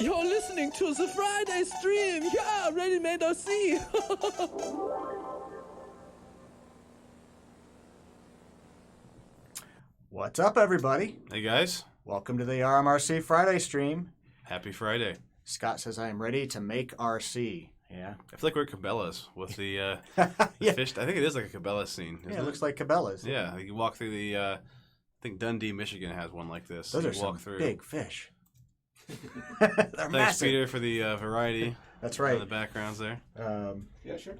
You're listening to the Friday stream. Yeah, ready-made RC. What's up, everybody? Hey, guys. Welcome to the RMRC Friday stream. Happy Friday. Scott says I am ready to make RC. Yeah. I feel like we're at Cabela's with the Yeah. fish. I think it is like a Cabela's scene. Yeah, it looks like Cabela's. Yeah, you walk through the. I think Dundee, Michigan has one like this. Those you are some walk through. big fish. They're Thanks, massive. Peter, for the variety. That's On right. the backgrounds there. Yeah, sure.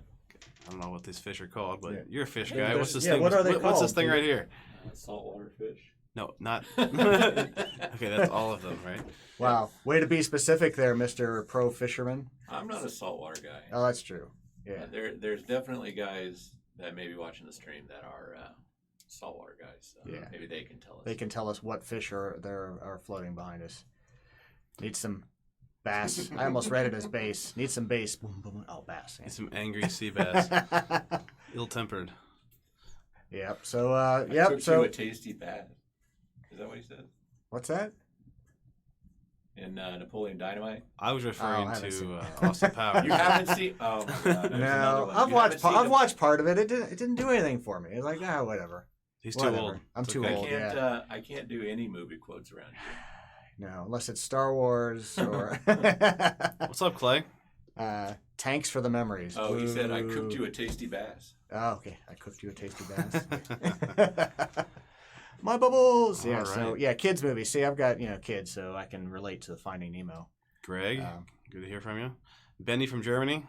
I don't know what these fish are called, but Yeah. you're a fish Yeah, guy. What's this yeah, thing? what are they What's this called, thing dude? right here? Saltwater fish. No, not. Okay, that's all of them, right? Wow. Way to be specific there, Mr. Pro Fisherman. I'm not a saltwater guy. Oh, that's true. Yeah. There's definitely guys that may be watching the stream that are saltwater guys. So Yeah. maybe they can tell us. They can tell us what fish are floating behind us. Need some bass. I almost read it as bass. Need some bass. Boom, boom. Oh, bass. It's some angry sea bass, ill-tempered. Yep. So, I yep. cooked So, you a tasty bass. Is that what he said? what's that? In Napoleon Dynamite? I was referring I haven't seen to it. Austin Powers. You haven't seen? Oh my God! There's another No, one. I've You watched. haven't seen I've the- watched part of it. It didn't do anything for me. It's like, whatever. He's too Whatever. old. I'm It's too okay. old. I can't do any movie quotes around you. No, unless it's Star Wars or What's up, Clay? Tanks for the Memories. Oh, he said I cooked Ooh. you a tasty bass. Oh, okay. I cooked you a tasty bass. My bubbles. Yeah. All So right. yeah, kids movies. See, I've got kids, so I can relate to Finding Nemo. Greg, Um, good to hear from you. Benny from Germany,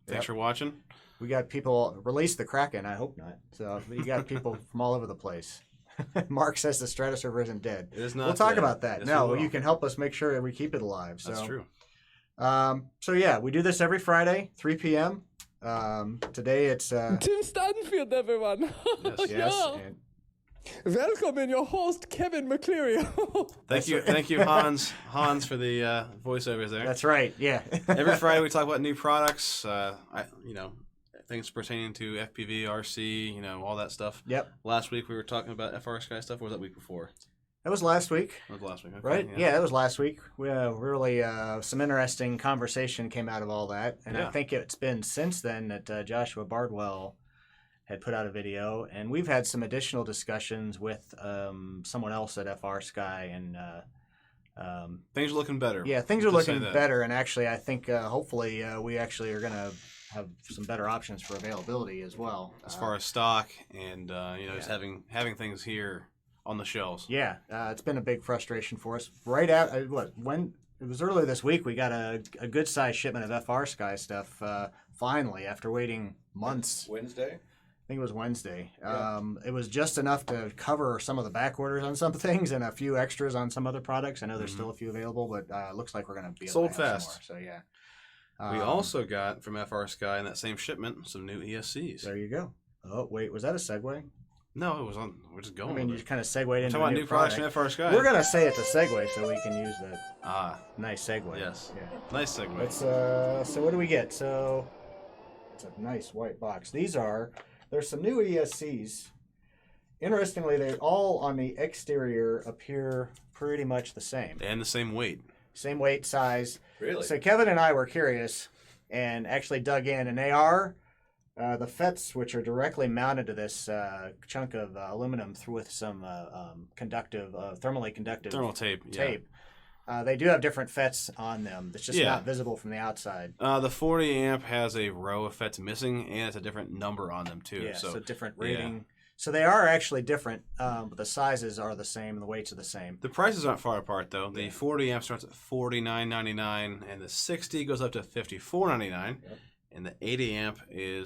thanks Yep. for watching. We got people release the Kraken. I hope not. So you got people from all over the place. Mark says the Stratosurfer isn't dead. It is not. We'll talk dead. about that. Yes, No, we will. you can help us make sure that we keep it alive. So. That's true. So yeah, we do this every Friday, 3 p.m. Today it's Tim Stadenfield, everyone. Yes, yes, Yeah. and Welcome in your host, Kevin McCleary. Thank you, Hans for the voiceovers there. that's right. Yeah. Every Friday we talk about new products. Things pertaining to FPV, RC, all that stuff. Yep. Last week we were talking about FR Sky stuff. Or was that week before? That was last week, That was last week, okay, right? Yeah, that was last week. We really some interesting conversation came out of all that, and I Yeah. think it's been since then that Joshua Bardwell had put out a video, and we've had some additional discussions with someone else at FR Sky, and Things are looking better. yeah, things are Just say looking that. better. And actually, I think hopefully we actually are going to have some better options for availability as well. As far as stock and just having things here on the shelves. Yeah, it's been a big frustration for us. Right at when it was earlier this week, we got a good sized shipment of FR Sky stuff finally after waiting months. Wednesday. I think it was Wednesday. Yeah. It was just enough to cover some of the back orders on some things and a few extras on some other products. I know there's still a few available, but it looks like we're going to be able Sold to have fast. some more. So yeah. We also got from FR Sky in that same shipment some new ESCs. There you go. Oh wait, was that a segue? No, it was on. We're just going. I mean, you with just it. kind of segued We're into talking a about new new products product. from FR Sky. We're gonna say it's a segue so we can use that nice segue. Yes. Yeah. Nice segue. Let's so what do we get? So it's a nice white box. There's some new ESCs. Interestingly, they all on the exterior appear pretty much the same. And the same weight. Same weight, size. Really? So Kevin and I were curious and actually dug in, and they are the FETs, which are directly mounted to this chunk of aluminum with some thermally conductive Thermal tape. tape. They do have different FETs on them. It's just Yeah. not visible from the outside. The 40 amp has a row of FETs missing, and it's a different number on them too. Yeah, so so different rating. So they are actually different, but the sizes are the same and the weights are the same. the prices aren't far apart though. The Yeah. 40 amp starts at $49.99, and the 60 goes up to $54.99. Yep. And the 80 amp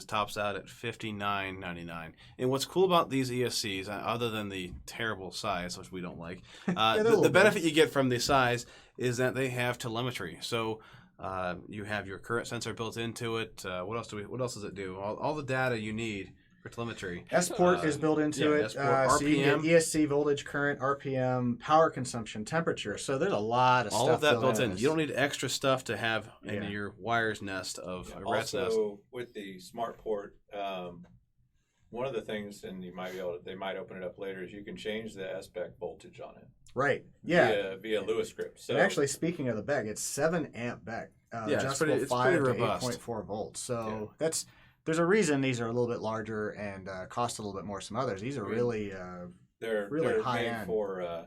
tops out at $59.99. And what's cool about these ESCs, other than the terrible size, which we don't like, they're a the little benefit you get from the size is that they have telemetry. So you have your current sensor built into it. What else does it do? All the data you need for telemetry. S-Port is built into yeah, it. S-Port, So you can RPM. get ESC, voltage, current, RPM, power consumption, temperature. So there's a lot of All stuff of that built in. this. You don't need extra stuff to have in Yeah. your wires nest of a rat's nest. Also, with the smart port, One of the things, and you might be able to, they might open it up later, is you can change the SPEC voltage on it. Right. Yeah. Via Lewis script. So and actually, speaking of the BEC, it's 7 amp BEC. Yeah, adjustable it's 5 pretty to robust. 8.4 volts. So there's a reason these are a little bit larger and cost a little bit more. Some others. These are really they're high made end for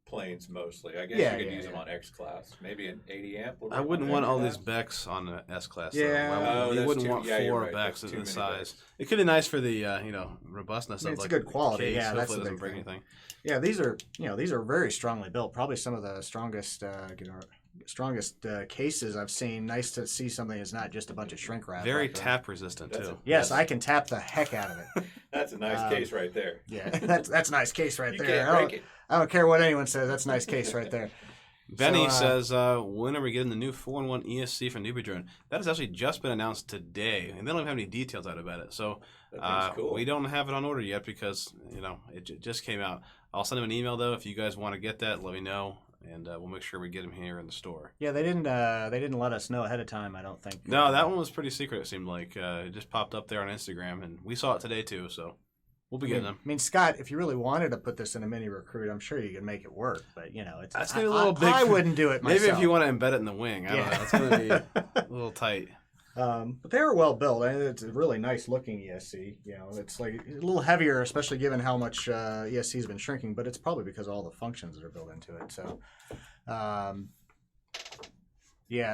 planes mostly. I guess you could use them on X class. Maybe an 80 amp. I wouldn't want all these BECs on the S class. Yeah. You wouldn't want 4 BECs of this size. It could be nice for the robustness of it's like a good quality. case. Yeah, that's Hopefully the it doesn't big break thing. anything. Yeah, these are very strongly built. Probably some of the strongest cases I've seen. Nice to see something that's not just a bunch of shrink wrap. Very tap resistant too. Yes, I can tap the heck out of it. That's a nice case right there. Yeah, that's a nice case right You there. can't break it. I don't care what anyone says. That's a nice case right there. Benny says, when are we getting the new 4-in-1 ESC from Newbie Drone? That has actually just been announced today, and they don't even have any details out about it. So cool. we don't have it on order yet because it just came out. I'll send them an email though if you guys want to get that. Let me know, and we'll make sure we get them here in the store. Yeah, they didn't let us know ahead of time. I don't think. No, that one was pretty secret. It seemed like it just popped up there on Instagram, and we saw it today too. So. We'll be getting them. I mean, Scott, if you really wanted to put this in a mini recruit, I'm sure you could make it work. But it's that's gonna be a little big. I wouldn't do it myself. Maybe if you want to embed it in the wing, I don't know. It's gonna be a little tight. But they are well built. I mean, it's a really nice looking ESC. It's like a little heavier, especially given how much ESC has been shrinking. But it's probably because of all the functions that are built into it. So,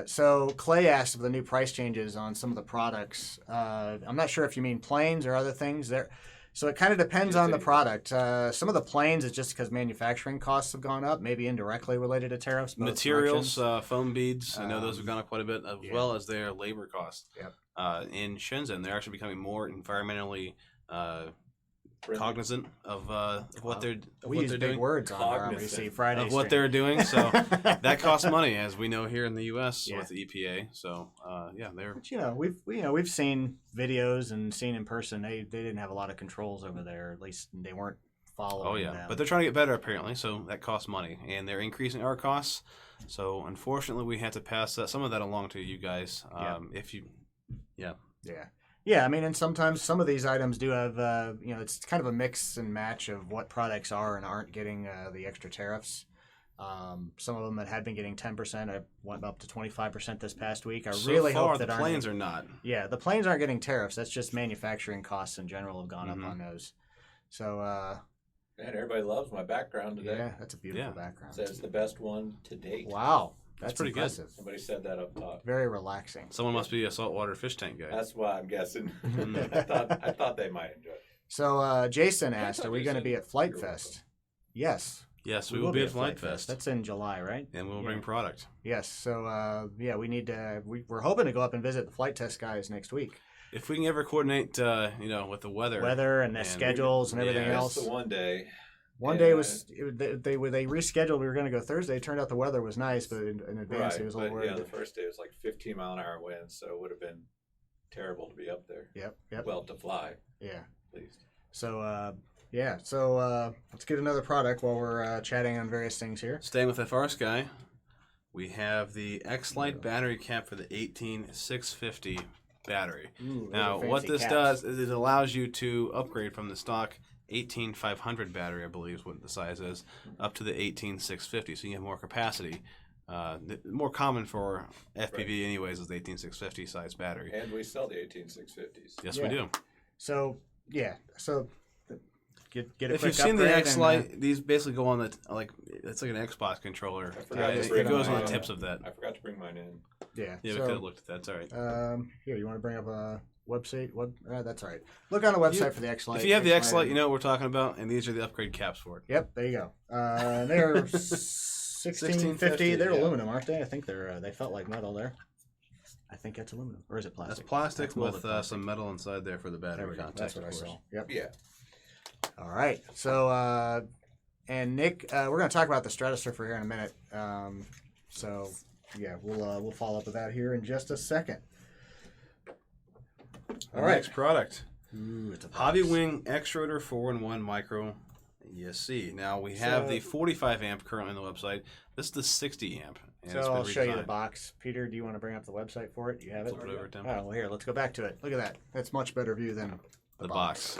So Clay asked for the new price changes on some of the products. I'm not sure if you mean planes or other things there. So it kind of depends on the product. Some of the planes is just because manufacturing costs have gone up, maybe indirectly related to tariffs. Materials, foam beads, I know those have gone up quite a bit, as well as their labor costs. Yep. In Shenzhen, they're actually becoming more environmentally cognizant of what they're we use big words on RMRC Friday of what they're doing. So that costs money, as we know here in the U.S. with the EPA. So they're. But, we've seen videos and seen in person. They didn't have a lot of controls over there. At least they weren't following. Oh yeah, them. but they're trying to get better apparently. So that costs money, and they're increasing our costs. So unfortunately, we have to pass some of that along to you guys. If you, Yeah, I mean, and sometimes some of these items do have, it's kind of a mix and match of what products are and aren't getting the extra tariffs. Some of them that had been getting 10%, I went up to 25% this past week. I really hope that the planes are not. Yeah, the planes aren't getting tariffs. That's just manufacturing costs in general have gone up on those. So, man, everybody loves my background today. Yeah, that's a beautiful background. Says the best one to date. Wow. That's pretty impressive. good. Somebody said that up top. Very relaxing. Someone must be a saltwater fish tank guy. That's why I'm guessing. I thought they might enjoy it. So Jason asked, are we going to be at Flight Fest? Yes. Yes, we will be at Flight Fest. That's in July, right? And we'll bring product. Yes. So we need to. We're hoping to go up and visit the flight test guys next week. If we can ever coordinate, with the weather and the schedules and everything else. That's the one day. One day they rescheduled. We were going to go Thursday. It turned out the weather was nice, but in advance it was a little worried. Yeah, the first day was like 15-mile-an-hour winds, so it would have been terrible to be up there. Yep. Well, to fly. Yeah. At least. So So let's get another product while we're chatting on various things here. Staying with FrSky, we have the X-Lite battery cap for the 18650 battery. Ooh, now, what this does is it allows you to upgrade from the stock 18500 battery, I believe is what the size is, up to the 18650, so you have more capacity. More commmen for FPV anyways is the 18650 size battery. And we sell the 18650s. Yes, we do. So get a if quick you've seen the upgrade X-Lite, these basically go on the it's like an Xbox controller. It goes on the tips of that. I forgot to bring mine in. Yeah, we could have looked at that. It's all right. Here, you want to bring up a website? That's all right. Look on the website for the X-Lite. If you have the X-Lite, you know what we're talking about, and these are the upgrade caps for it. Yep, there you go. They're 1650. They're aluminum, aren't they? I think they felt like metal there. I think that's aluminum, or is it plastic? That's plastic with some metal inside there for the battery. There we go. That's what I saw. Yep. Yeah. All right. So, and Nick, we're going to talk about the Stratosurfer here in a minute. We'll follow up with that here in just a second. All right. Next product. Ooh, it's a box. Hobby Wing X-Rotor 4-in-1 Micro ESC. Now we have the 45 amp currently on the website. This is the 60 amp. So I'll show you the box. Peter, do you want to bring up the website for it? Do you have it? Flip it over, Tim. Oh, well, here, let's go back to it. Look at that. That's much better view than the box.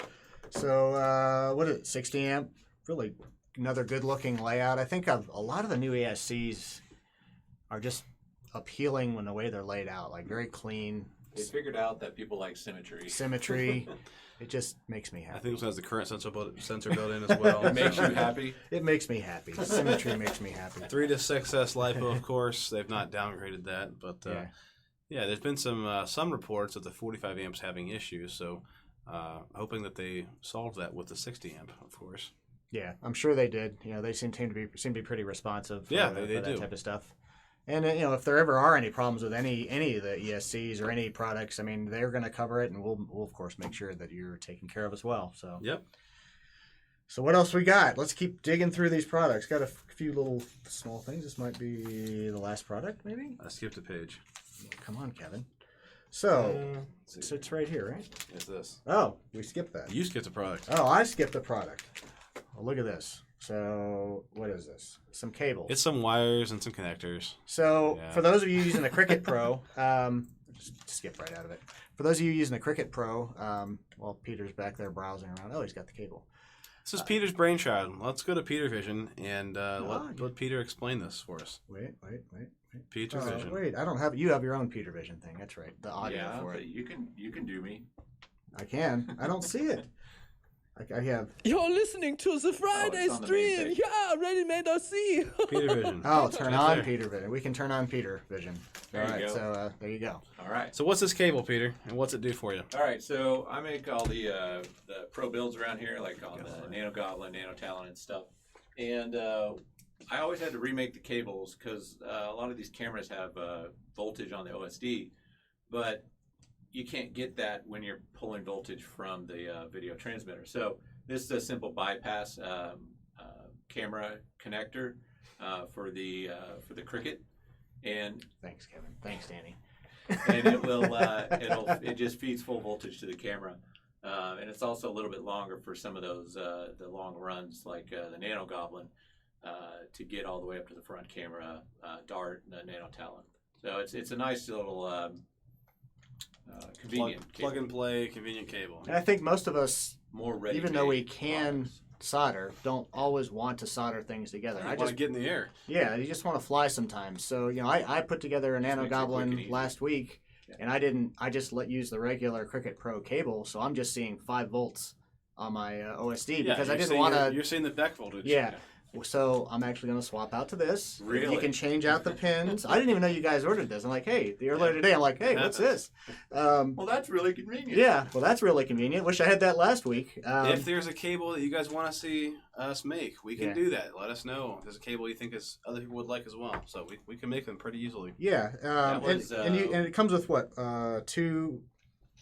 So what is it? 60 amp. Really another good looking layout. I think a lot of the new ESCs are just appealing when the way they're laid out, like very clean. They figured out that people like symmetry. Symmetry. It just makes me happy. I think it has the current sensor built in as well. It makes you happy. It makes me happy. Symmetry makes me happy. 3 to 6S LiPo, of course. They've not downgraded that, but yeah, there's been some reports of the 45 amps having issues. So hoping that they solve that with the 60 amp, of course. Yeah, I'm sure they did. You know, they seem to be pretty responsive. Yeah, for they that do. type of stuff. And you know, if there ever are any problems with any of the ESCs or any products, I mean, they're going to cover it, and we'll of course make sure that you're taken care of as well. So Yep. So what else we got? Let's keep digging through these products. Got a few little small things. This might be the last product, maybe. I skipped a page. Come on, Kevin. So it's right here, right? It's this. Oh, we skipped that. You skipped a product. Oh, I skipped a product. Oh, look at this. So what is this? Some cables. It's some wires and some connectors. So Yeah. for those of you using the Cricut Pro, just skip right out of it. For those of you using the Cricut Pro, while Peter's back there browsing around, oh, he's got the cable. This is Peter's brainchild. Let's go to Peter Vision and let Peter explain this for us. Wait. Peter Vision. Wait, I don't have. You have your own Peter Vision thing. That's right. The audio Yeah, for but it. you can do me. I can. I don't see it. I have. You're listening to the Friday on the main stream. page. Yeah, Ready Made RC. Peter Vision. Oh, turn Right on there. Peter Vision. We can turn on Peter Vision. There All you right. go. So there you go. All right. So what's this cable, Peter, and what's it do for you? All right, so I make all the pro builds around here, like on the Nano Goblin, Nano Talon, and stuff. And I always had to remake the cables because a lot of these cameras have voltage on the OSD, but you can't get that when you're pulling voltage from the video transmitter. So this is a simple bypass camera connector for the Cricut, and Thanks, Kevin. Thanks, Danny. and it will it just feeds full voltage to the camera, and it's also a little bit longer for some of those the long runs like the Nano Goblin to get all the way up to the front camera Dart and the Nano Talon. So it's a nice little convenient Plug cable. and play, convenient cable. And I think most of us, More ready. even though we can solder, don't always want to solder things together. I want to get in the air. Yeah, you just want to fly sometimes. So, you know, I put together a Nano makes it quick and Goblin easy. last week, Yeah. and I just use the regular Cricut Pro cable, so I'm just seeing 5 volts on my OSD because I didn't want to. You're seeing the back voltage. Yeah. So I'm actually going to swap out to this. Really? You can change out the pins. I didn't even know you guys ordered this. I'm like, hey, earlier today, I'm like, hey, what's this? Well, that's really convenient. Yeah, well, that's really convenient. Wish I had that last week. If there's a cable that you guys want to see us make, we can Yeah. do that. Let us know. If there's a cable you think other people would like as well. So we can make them pretty easily. Yeah, was, and it comes with what 2,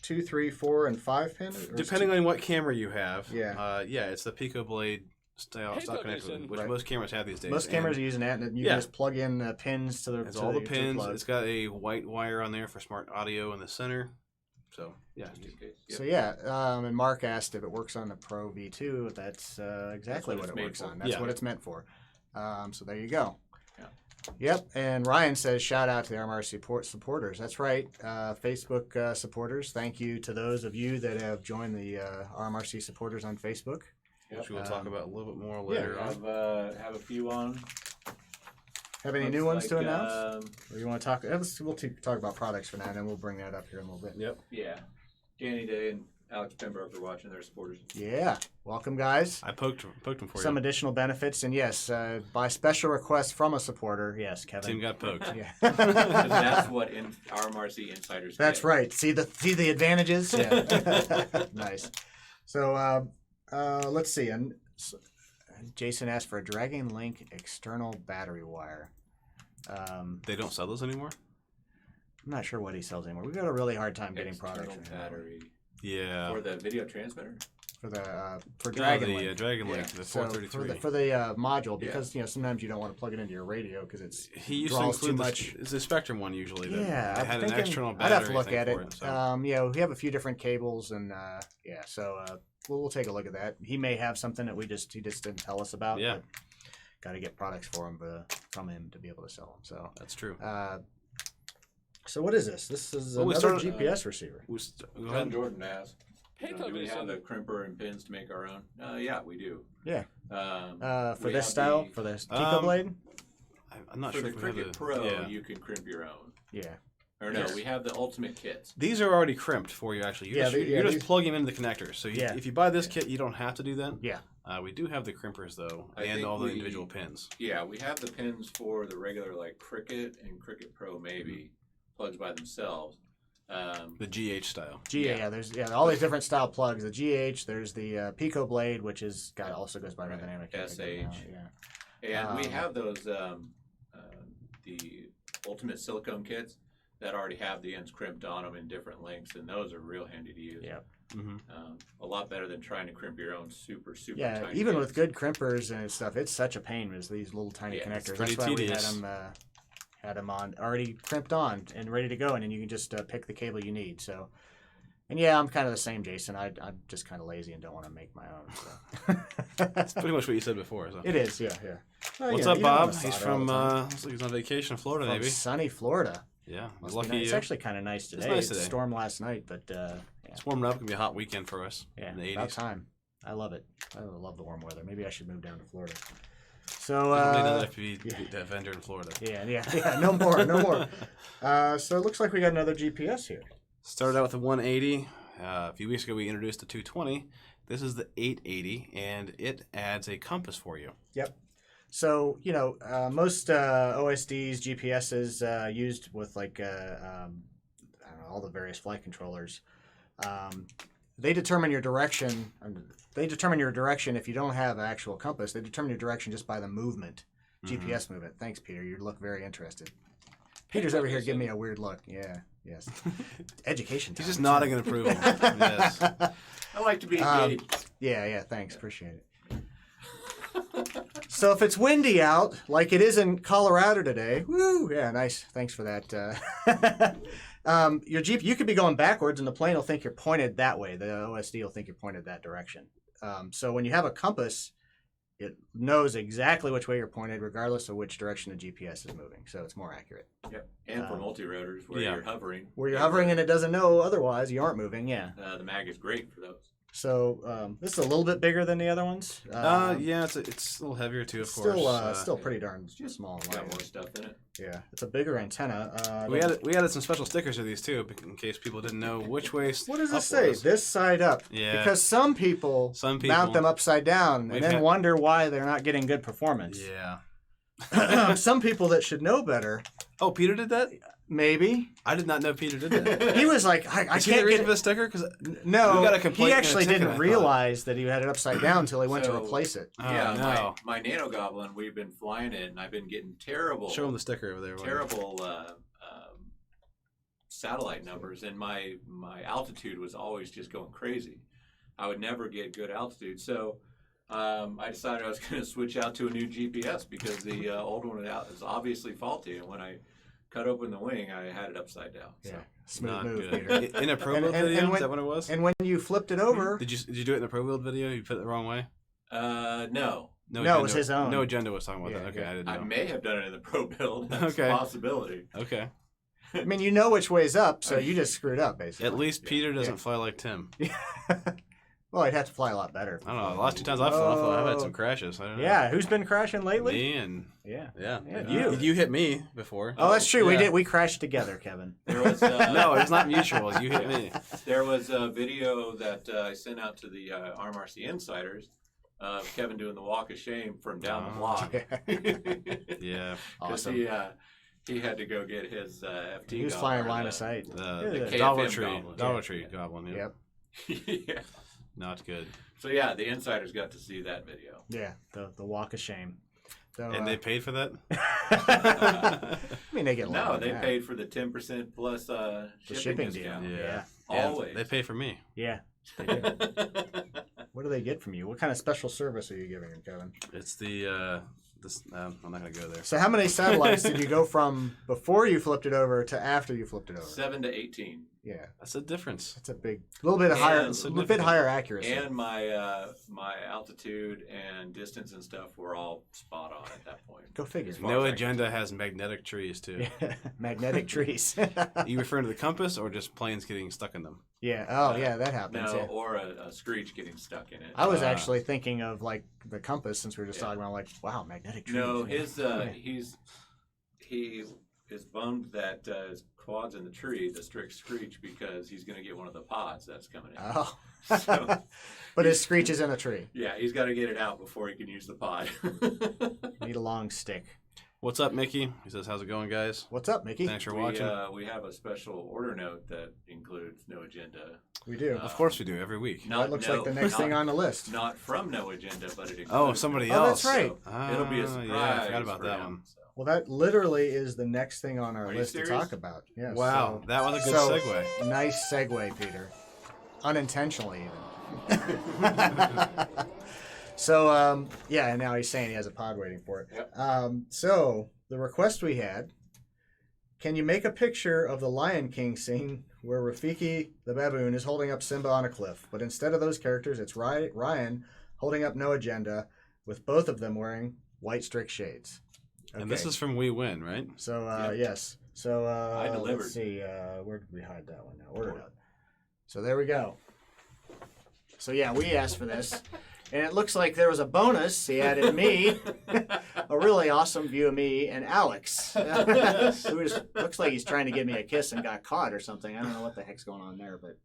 3, 4, and 5 pin. Or Depending on what camera you have. Yeah. It's the Pico Blade style Pico connector, Vision. which Right. most cameras have these days. most cameras are using that, and you Yeah. can just plug in pins to the. It's to all the to pins. plug. It's got a white wire on there for smart audio in the center. So yeah. Just in case. Yep. So yeah, and Mark asked if it works on the Pro V2. That's exactly what what it's it made works for. on. That's Yeah. what it's meant for. So there you go. Yeah. Yep, and Ryan says shout out to the RMRC supporters. That's right, Facebook supporters. Thank you to those of you that have joined the RMRC supporters on Facebook. Which we'll talk about a little bit more later on. Have a few on. Have any Looks new ones to like, announce? Or you want to talk? We'll talk about products for now, and then we'll bring that up here in a little bit. Yep. Yeah, Danny Day and Alex Pembroke are watching. Their supporters. Yeah, welcome guys. I poked them for Some you. additional benefits, and yes, by special request from a supporter, yes, Kevin. Tim got poked. Yeah. 'Cause that's what RMRC insiders. That's get. right. See the advantages. Yeah. Nice. So let's see. And Jason asked for a Dragon Link external battery wire. They don't sell those anymore? I'm not sure what he sells anymore. We've got a really hard time getting products External from him battery Yeah. for the video transmitter. for Dragon the Link. Dragon Link, Yeah. the So 433. for the module, because sometimes you don't want to plug it into your radio because it's He used to draws too include much. it's the Spectrum one usually. That Yeah, I'm had thinking, an external I'd battery. have to look thing at for it. so. We have a few different cables, and so we'll take a look at that. He may have something that he just didn't tell us about. Yeah. Got to get products for him from him to be able to sell them. So That's true. so what is this? This is Well, we another started- GPS receiver. Go John ahead. Jordan asked. Do we have the crimper and pins to make our own? Yeah, we do. Yeah. For we this have style, the- for this Pico blade. I'm not For sure the if we have Cricket the Pro, yeah. you can crimp your own. Yeah. Or no, Yes. we have the ultimate kits. These are already crimped for you, actually. Yeah, You're just these- plugging them into the connectors. So Yeah. if you buy this kit, you don't have to do that. Yeah. We do have the crimpers, though, I and think all the we- individual pins. Yeah, we have the pins for the regular like Cricket and Cricket Pro maybe plugs by themselves. The GH style. There's all these different style plugs. The GH, there's the Pico blade, which is also goes by another name. I can't think of SH. it now. Yeah. And we have those the ultimate silicone kits that already have the ends crimped on them in different lengths, and those are real handy to use. Yeah. Mm-hmm. A lot better than trying to crimp your own super Yeah, tiny even kits. with good crimpers and stuff, it's such a pain with these little tiny Yeah, it's connectors. pretty That's why tedious. we had them on already crimped on and ready to go, and then you can just pick the cable you need. So, and yeah, I'm kind of the same, Jason. I'm just kind of lazy and don't want to make my own. So. That's pretty much what you said before. So. It is, yeah. Well, What's you know, up, you don't Bob? wanna He's solder all from the time. looks like he's on vacation in Florida, From maybe. sunny Florida. Yeah, Must be lucky nice. you. It's actually kind of nice today. nice It today. stormed last night, but yeah, It's warming up. It's gonna be a hot weekend for us. yeah, in the about 80s. time. I love it. I love the warm weather. Maybe I should move down to Florida. So, Definitely doesn't have to be the Avenger in Florida. yeah. No more. So it looks like we got another GPS here. Started out with the 180. A few weeks ago, we introduced the 220. This is the 880, and it adds a compass for you. Yep. So most OSDs, GPSs used with like I don't know, all the various flight controllers. They determine your direction. They determine your direction if you don't have an actual compass. They determine your direction just by the movement, GPS movement. Thanks, Peter. You look very interested. Peter's over here giving me a weird look. Yeah. Yes. Education time. He's just nodding in approval. Yes. I like to be engaged. Yeah. Thanks. Appreciate it. So if it's windy out, like it is in Colorado today, woo, yeah, nice. Thanks for that. Your Jeep, you could be going backwards, and the plane will think you're pointed that way. The OSD will think you're pointed that direction. So when you have a compass, it knows exactly which way you're pointed, regardless of which direction the GPS is moving. So it's more accurate. Yep. And for multi-rotors where yeah. you're hovering. Where you're hovering and it doesn't know otherwise, you aren't moving. Yeah. The mag is great for those. So this is a little bit bigger than the other ones. Yeah, it's a little heavier too, of course. Still pretty darn small. It's and got light. more stuff in it. Yeah, it's a bigger antenna. We added some special stickers to these too, in case people didn't know which way. What does it up say? was. This side up. Yeah. Because some people Some mount people- them upside down We've and then had- wonder why they're not getting good performance. Yeah. Some people that should know better, Oh, Peter did that? maybe. I did not know Peter did that. He was like, I Is he the can't reason get for the sticker? Because No, we got a complaint he and a actually ticket, I didn't thought. realize that he had it upside down until he went to So- replace it. Yeah, no. my Nano Goblin, we've been flying it, and I've been getting terrible, Show him the sticker over there. terrible satellite numbers, and my altitude was always just going crazy. I would never get good altitude, so I decided I was going to switch out to a new GPS because the old one was obviously faulty, and when I cut open the wing, I had it upside down. So. Yeah, smooth Not move, good. Peter. In a pro And- build and- video? and when- Is that what it was? And when you flipped it over, Did you do it in the pro build video? You put it the wrong way? No. No, it was his own. No agenda was talking about Yeah, that. Okay, yeah. I didn't I know. may have done it in the pro build. That's Okay. a possibility. Okay. I mean, you know which way's up, so you just screwed up, basically. At least Peter doesn't fly like Tim. Well, I'd have to fly a lot better. I don't know. The last 2 times I've flown, I've had some crashes. I don't know. Yeah, who's been crashing lately? Me and Yeah. yeah. you. You hit me before. Oh, that's true. Yeah. We crashed together, Kevin. There was No, it's not mutual. You hit me. There was a video that I sent out to the RMRC insiders of Kevin doing the walk of shame from down the block. Yeah. Awesome. He had to go get his FT. He was flying line of sight. The KFM Dollar Tree. Goblin. Dollar Tree Goblin. Yeah. Yep. Yeah. Not good. So yeah, the insiders got to see that video. Yeah, the walk of shame. So, And they paid for that? I mean, they get a lot No, of they that. paid for the 10% plus the shipping shipping deal. discount. Yeah. Always. They pay for me. Yeah. They do. What do they get from you? What kind of special service are you giving them, Kevin? It's the I'm not gonna go there. So how many satellites did you go from before you flipped it over to after you flipped it over? 7 to 18. Yeah, That's a difference. that's a little bit higher accuracy. And my my altitude and distance and stuff were all spot on at that point. Go figure. No Agenda has magnetic trees too. Yeah. Magnetic trees. You referring to the compass or just planes getting stuck in them? Yeah. Oh, yeah, that happens. No, Yeah. or a screech getting stuck in it. I was actually thinking of like the compass since we were just talking about like, wow, magnetic trees. No, he is bummed that his quad's in the tree, the strict screech, because he's going to get one of the pods that's coming in. Oh. So, But his screech is in a tree. yeah, he's got to get it out before he can use the pod. Need a long stick. What's up, Mickey? He says, "How's it going, guys? What's up, Mickey? Thanks for watching." We have a special order note that includes No Agenda. We do. Of course we do every week. That looks like the next thing on the list. Not from No Agenda, but it includes. Oh, somebody Oh, else. that's right. So it'll be a surprise. Yeah, I forgot about for that him, one. so. Well, that literally is the next thing on our Are you list to serious? talk about. Yes. Wow, so- that was a good so, segue. Nice segue, Peter. Unintentionally, even. So, yeah, and now he's saying he has a pod waiting for it. Yep. So, the request we had, can you make a picture of the Lion King scene where Rafiki the baboon is holding up Simba on a cliff, but instead of those characters, it's Ryan holding up No Agenda with both of them wearing white strict shades. Okay. And this is from We Win, right? So, Yep. yes. So, I delivered. let's see, where did we hide that one now? Order note. So there we go. So yeah, we asked for this. And it looks like there was a bonus. He added me, a really awesome view of me, and Alex. Who looks like he's trying to give me a kiss and got caught or something. I don't know what the heck's going on there, but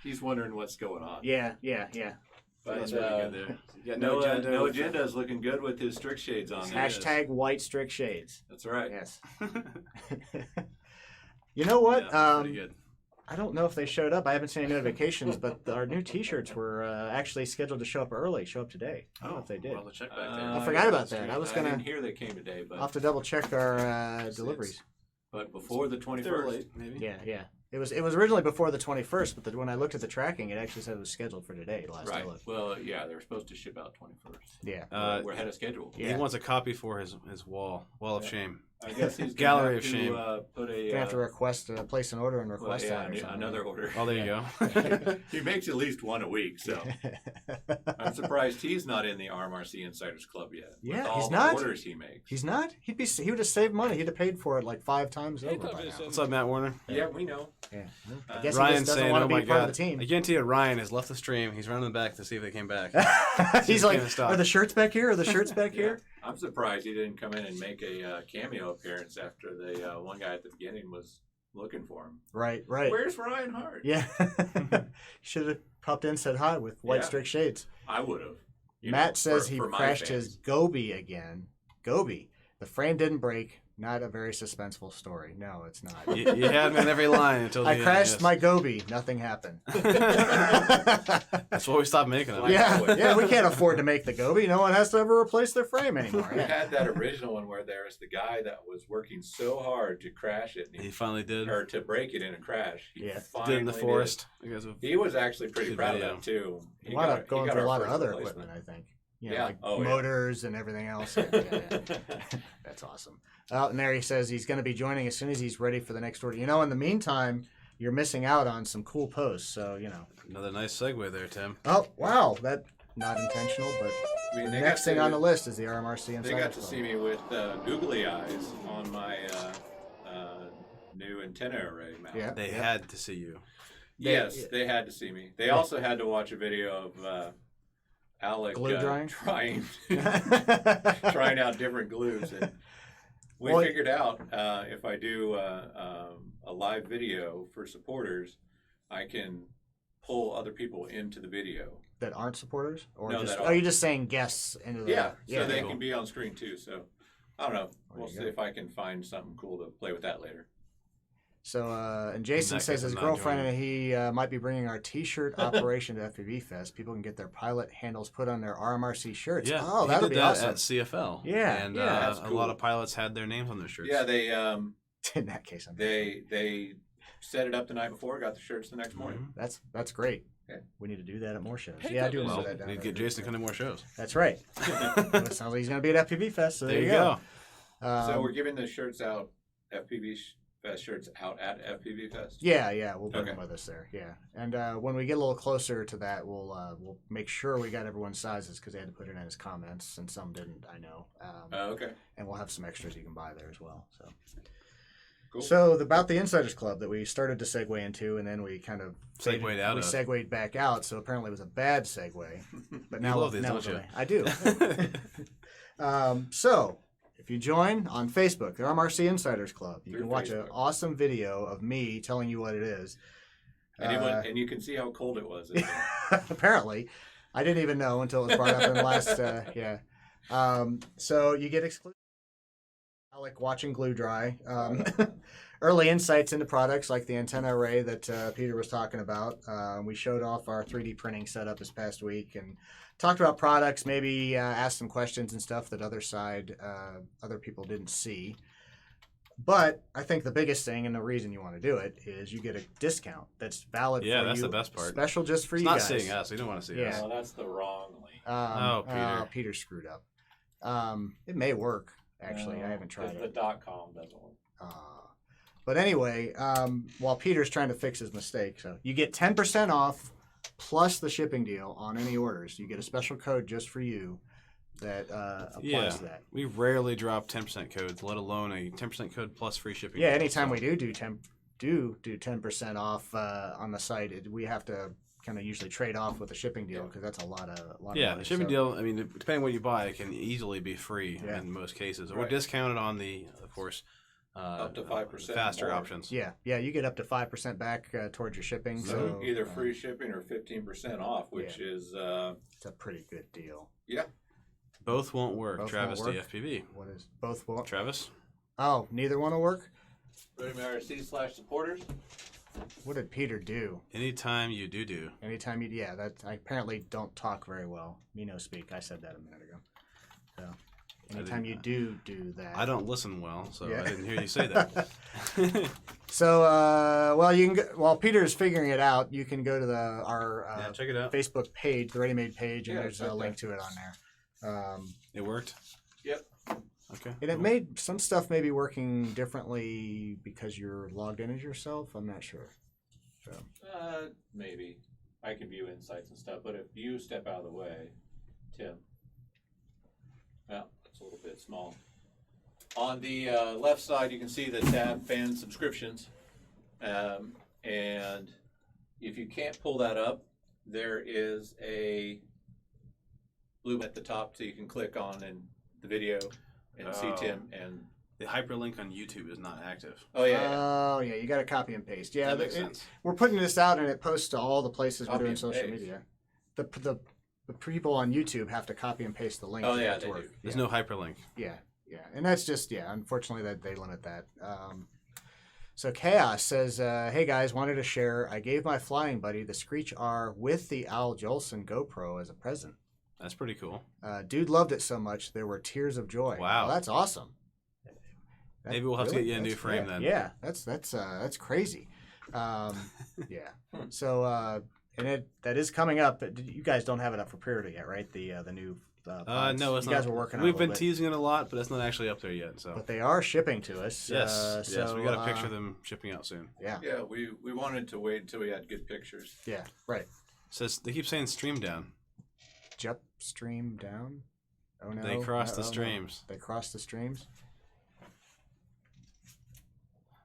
He's wondering what's going on. yeah. But That's really good there. You got No Agenda is looking good with his strict shades on there. Hashtag white strict shades. That's right. Yes. You know what? Yeah, pretty good. I don't know if they showed up. I haven't seen any notifications, but our new T-shirts were actually scheduled to show up early. Show up today. I don't know if they did. Well, check back there. I forgot about that. I was I gonna- didn't hear they came today, but I'll have to double check our deliveries. but before the They're 21st. late, maybe. Yeah. It was originally before the 21st, but when I looked at the tracking, it actually said it was scheduled for today. Last I Right. looked. Well, yeah, they were supposed to ship out 21st. Yeah. We're ahead of schedule. Yeah. He wants a copy for his wall of shame. I guess he's Gallery gonna of have shame. to put a. Gonna have to request, place an order and well, request yeah, that or something. another order. Oh, there you go. He makes at least one a week, so I'm surprised he's not in the RMRC Insiders Club yet. Yeah, with all he's the not. orders he makes. He's not. He would have saved money. He'd have paid for it like 5 times over by now. What's up, Matt Warner? Yeah, we know. Yeah. I guess he Ryan's just doesn't saying, want "Oh to be my part god!" of the team. I guarantee you, Ryan has left the stream. He's running back to see if they came back. He's like, gonna stop. are the shirts back here? Are the shirts back here? I'm surprised he didn't come in and make a cameo appearance after the one guy at the beginning was looking for him. Right. Where's Ryan Hart? Yeah. Should have popped in, said hi with white Yeah. strict shades. I would have. Matt says he crashed his Gobi again. Gobi. The frame didn't break. Not a very suspenseful story. No, it's not. You had him in every line until the I end, crashed yes. my Gobi. Nothing happened. That's why we stopped making them. Yeah, we can't afford to make the Gobi. No one has to ever replace their frame anymore. We had that original one where there was the guy that was working so hard to crash it, and He finally did. or to break it in a crash. He Yeah. finally Did in the forest. You guys have- He was actually pretty Good proud video. of that too. A lot of going got for a our lot of first other replacement. equipment, I think. You know, Yeah. like Oh, yeah. motors and everything else. Yeah. That's awesome. And there he says he's going to be joining as soon as he's ready for the next order. You know, in the meantime, you're missing out on some cool posts. So, you know. Another nice segue there, Tim. Oh, wow. That not intentional, but I mean, the they next got thing to- on the list is the RMRC They Insider got to Club. see me with googly eyes on my new antenna array mount. Yeah. They had to see you. Yes, they had to see me. They also had to watch a video of Alec Glue drying? trying out different glues. And we Well, figured out if I do a live video for supporters, I can pull other people into the video. That aren't supporters? Or No, just, that are are. you just saying guests into the... Yeah, so they cool. can be on screen too. So I don't know. There We'll you see go. if I can find something cool to play with that later. So, and Jason In that says case, his I'm not girlfriend joining. and he might be bringing our T-shirt operation to FPV Fest. People can get their pilot handles put on their RMRC shirts. Yeah. Oh, he that'll did be that awesome. at CFL. Yeah, And yeah, that's a cool. lot of pilots had their names on their shirts. Yeah, they In that case, I'm they set it up the night before, got the shirts the next morning. Mhm. that's great. Okay. We need to do that at more shows. Hey, Yeah, I do Kevin. remember Well, that. down need to there. get Jason to come to more shows. That's right. Well, it sounds like he's going to be at FPV Fest. So There you go. So we're giving the shirts out FPV Fest shirts out at FPV Fest? Yeah, we'll bring Okay. them with us there. Yeah, and when we get a little closer to that, we'll make sure we got everyone's sizes because they had to put it in his comments, and some didn't. I know. Okay. And we'll have some extras you can buy there as well. So. Cool. So about the Insiders Club that we started to segue into, and then we kind of Segued out We of. segued back out. So apparently it was a bad segue. But now, love these, now don't you? I do. So if you join on Facebook, the RMRC Insiders Club, you Through can watch an Facebook. awesome video of me telling you what it is. And you can see how cold it was. Apparently, I didn't even know until it was brought up in the last. So you get exclusive. I like watching glue dry. Early insights into products like the antenna array that Peter was talking about. We showed off our 3D printing setup this past week and talked about products, maybe asked some questions and stuff that other people didn't see. But I think the biggest thing and the reason you want to do it is you get a discount that's valid for you. Yeah, that's the best part. Special just for It's you not guys. seeing us. You don't want to see Yeah. us. Oh, that's the wrong link. Peter. Peter screwed up. It may work, actually. I haven't tried The it. .com doesn't work. But anyway, while Peter's trying to fix his mistake, so you get 10% off plus the shipping deal on any orders. You get a special code just for you that applies to that. We rarely drop 10% codes, let alone a 10% code plus free shipping. Yeah, deal, anytime so. we do 10% off on the site, we have to kind of usually trade off with a shipping deal because that's a lot of Yeah, money. the shipping So- deal, I mean, depending on what you buy, it can easily be free Yeah. in most cases. Or Right. discounted on the, of course, Up to 5% faster more. options. Yeah, you get up to 5% back towards your shipping. So So either free shipping or 15% off, which is it's a pretty good deal. yeah. Both won't work. Both Travis, won't work? DFPV. What is both? Will, Travis? oh, neither one will work. RMRC/supporters. What did Peter do? Anytime you do. Anytime that I apparently don't talk very well. Me no speak. I said that a minute ago. So anytime you do that. I don't listen well, so Yeah. I didn't hear you say that. So you can while Peter's figuring it out, you can go to our check it out. Facebook page, the Ready Made page, and Yeah, there's it's a right link to it on there. It worked? Yep. Okay. And it made some stuff maybe working differently because you're logged in as yourself. I'm not sure. So. Maybe I can view insights and stuff, but if you step out of the way, Tim. Well, it's a little bit small. On the left side, you can see the tab fan subscriptions, and if you can't pull that up, there is a blue at the top, so you can click on in the video and see Oh. Tim and. The hyperlink on YouTube is not active. Oh yeah. Oh yeah, you got to copy and paste. Yeah, That makes sense. we're putting this out and it posts to all the places we're Copy doing and social paste. media. The people on YouTube have to copy and paste the link. Oh, for yeah, it to they work. do. There's Yeah. no hyperlink. Yeah, and that's just unfortunately that they limit that. So Chaos says, "Hey guys, wanted to share. I gave my flying buddy the Screech R with the Al Jolson GoPro as a present. That's pretty cool. Dude loved it so much there were tears of joy. Wow. Well, that's awesome. Maybe we'll have to get you a new that's- frame yeah, then. Yeah, that's crazy. Yeah. So and that is coming up. You guys don't have it up for pre-order yet, right? The new. Pods. No, it's you not. guys were working on it We've a been little bit. teasing it a lot, but it's not actually up there yet. So But they are shipping to us. yes, so, we got a picture of them shipping out soon. Yeah. Yeah, we wanted to wait until we had good pictures. Yeah. Right. Says they keep saying stream down. Jet stream down. Oh no. They crossed the no. streams. They crossed the streams.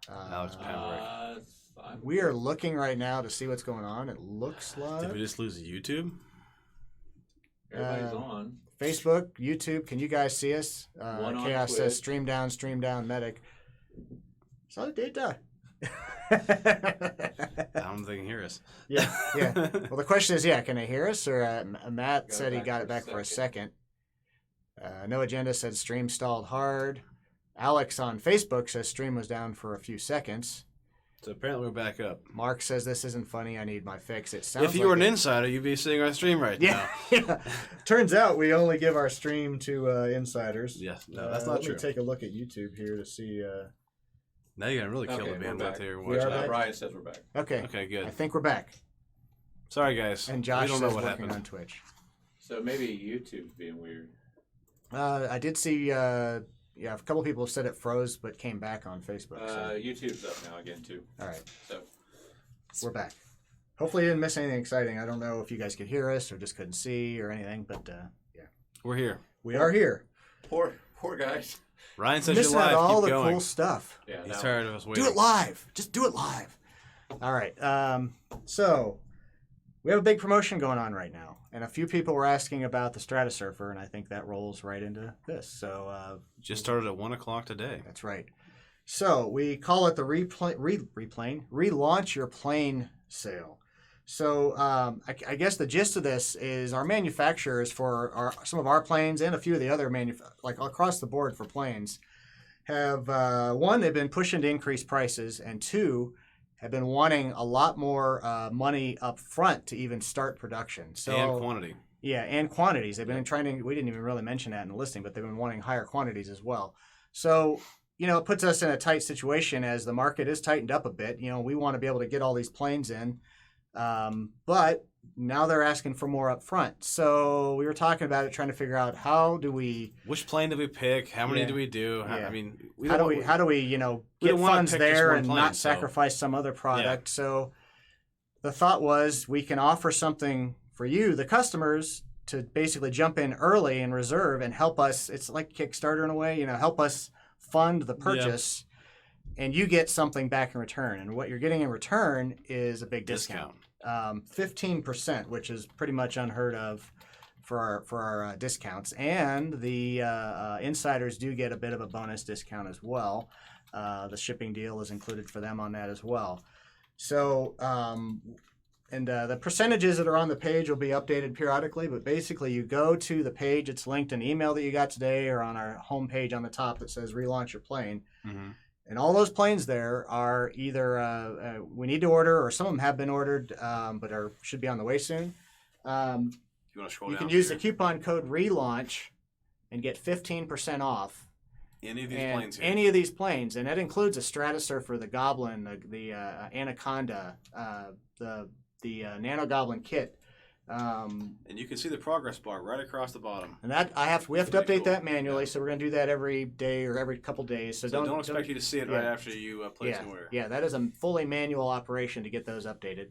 Alex Pembroke. We are looking right now to see what's going on. It looks Did we like just lose YouTube? Everybody's on. Facebook, YouTube. Can you guys see us? One on Chaos Twitch. says stream down, medic. So data. I don't think they can hear us. Yeah. Well, the question is, can they hear us? Or Matt Got said it he got it back back for a second. No Agenda said stream stalled hard. Alex on Facebook says stream was down for a few seconds. So apparently we're back up. Mark says this isn't funny. I need my fix. It sounds If you like were an it- insider, you'd be seeing our stream right now. Yeah. Turns out we only give our stream to insiders. Yeah, no, that's not let true. me take a look at YouTube here to see. Now you're gonna really kill Okay, the we're bandwidth back. here. We Watch are out. back? Ryan says we're back. Okay. Okay, I good. think we're back. Sorry, guys. And Josh we don't says know what working happened. on Twitch. So maybe YouTube's being weird. I did see yeah, a couple people said it froze, but came back on Facebook. So. YouTube's up now again too. All right, So we're back. Hopefully, you didn't miss anything exciting. I don't know if you guys could hear us or just couldn't see or anything, but yeah, We're here. we are here. poor guys. Ryan says Missing you're live. out all Keep the going. cool stuff. Yeah, He's that tired of us waiting. Do it live. Just do it live. All right. So we have a big promotion going on right now, and a few people were asking about the Stratosurfer, and I think that rolls right into this. So Just started at 1 o'clock today. that's right. So we call it the Relaunch Your Plane sale. So I guess the gist of this is our manufacturers for some of our planes and a few of the other like across the board for planes have one, they've been pushing to increase prices, and two, have been wanting a lot more money up front to even start production. So And quantity. yeah, and quantities. They've been trying to. We didn't even really mention that in the listing, but they've been wanting higher quantities as well. So it puts us in a tight situation as the market is tightened up a bit. We want to be able to get all these planes in, but now they're asking for more up front. So we were talking about it, trying to figure out how do we. Which plane do we pick? How many Yeah. do we do? Yeah. I mean, How do we we get don't wanna funds pick just there one and plane, not so- sacrifice some other product? So the thought was we can offer something for you, the customers, to basically jump in early and reserve and help us. It's like Kickstarter in a way, help us fund the purchase, and you get something back in return. And what you're getting in return is a big discount. 15%, which is pretty much unheard of for our discounts, and the insiders do get a bit of a bonus discount as well. The shipping deal is included for them on that as well. So, the percentages that are on the page will be updated periodically, but basically you go to the page, it's linked in an email that you got today or on our homepage on the top that says Relaunch Your Plane. Mm-hmm. And all those planes there are either we need to order, or some of them have been ordered, but should be on the way soon. You want to scroll You down? can use the coupon code RELAUNCH and get 15% off any of these planes here. any of these planes, and that includes a Stratosurfer, the Goblin, the Anaconda, the Nano Goblin kit. And you can see the progress bar right across the bottom. And that we have to Pretty update cool. that manually, so we're going to do that every day or every couple days. So don't expect you to see it right yeah. after you place an order. Yeah, that is a fully manual operation to get those updated.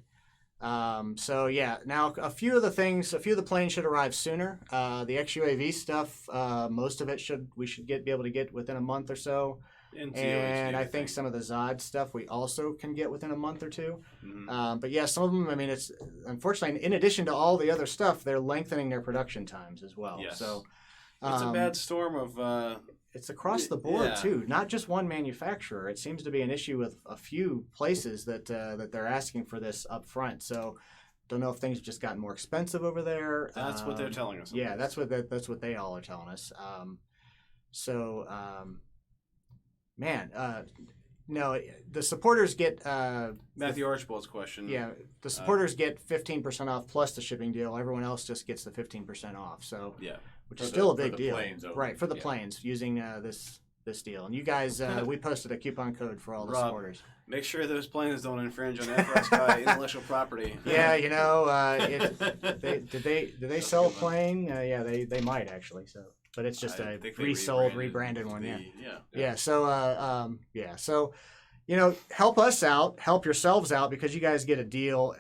So yeah, now a few of the planes should arrive sooner. The XUAV stuff, most of it we should be able to get within a month or so. And I think some of the Zod stuff we also can get within a month or two. Mm-hmm. But yeah, some of them, I mean, it's unfortunately, in addition to all the other stuff, they're lengthening their production times as well. Yes. So it's a bad storm of. it's across the board yeah. too, not just one manufacturer. It seems to be an issue with a few places that they're asking for this up front. So don't know if things have just gotten more expensive over there. That's what they're telling us. Yeah, that's what they all are telling us. No, the supporters get Matthew Archibald's question. yeah, the supporters get 15% off plus the shipping deal. Everyone else just gets the 15% off. So Yeah. which For is the- still a for big the deal, planes only. right? For the Yeah. planes using this deal. And you guys, we posted a coupon code for all the Rob, supporters. Make sure those planes don't infringe on FRSky intellectual property. Yeah, did they sell a plane? Yeah, they might actually. So, but it's just I a think they rebranded one. Yeah. Yeah. Yeah. So, help us out, help yourselves out, because you guys get a deal,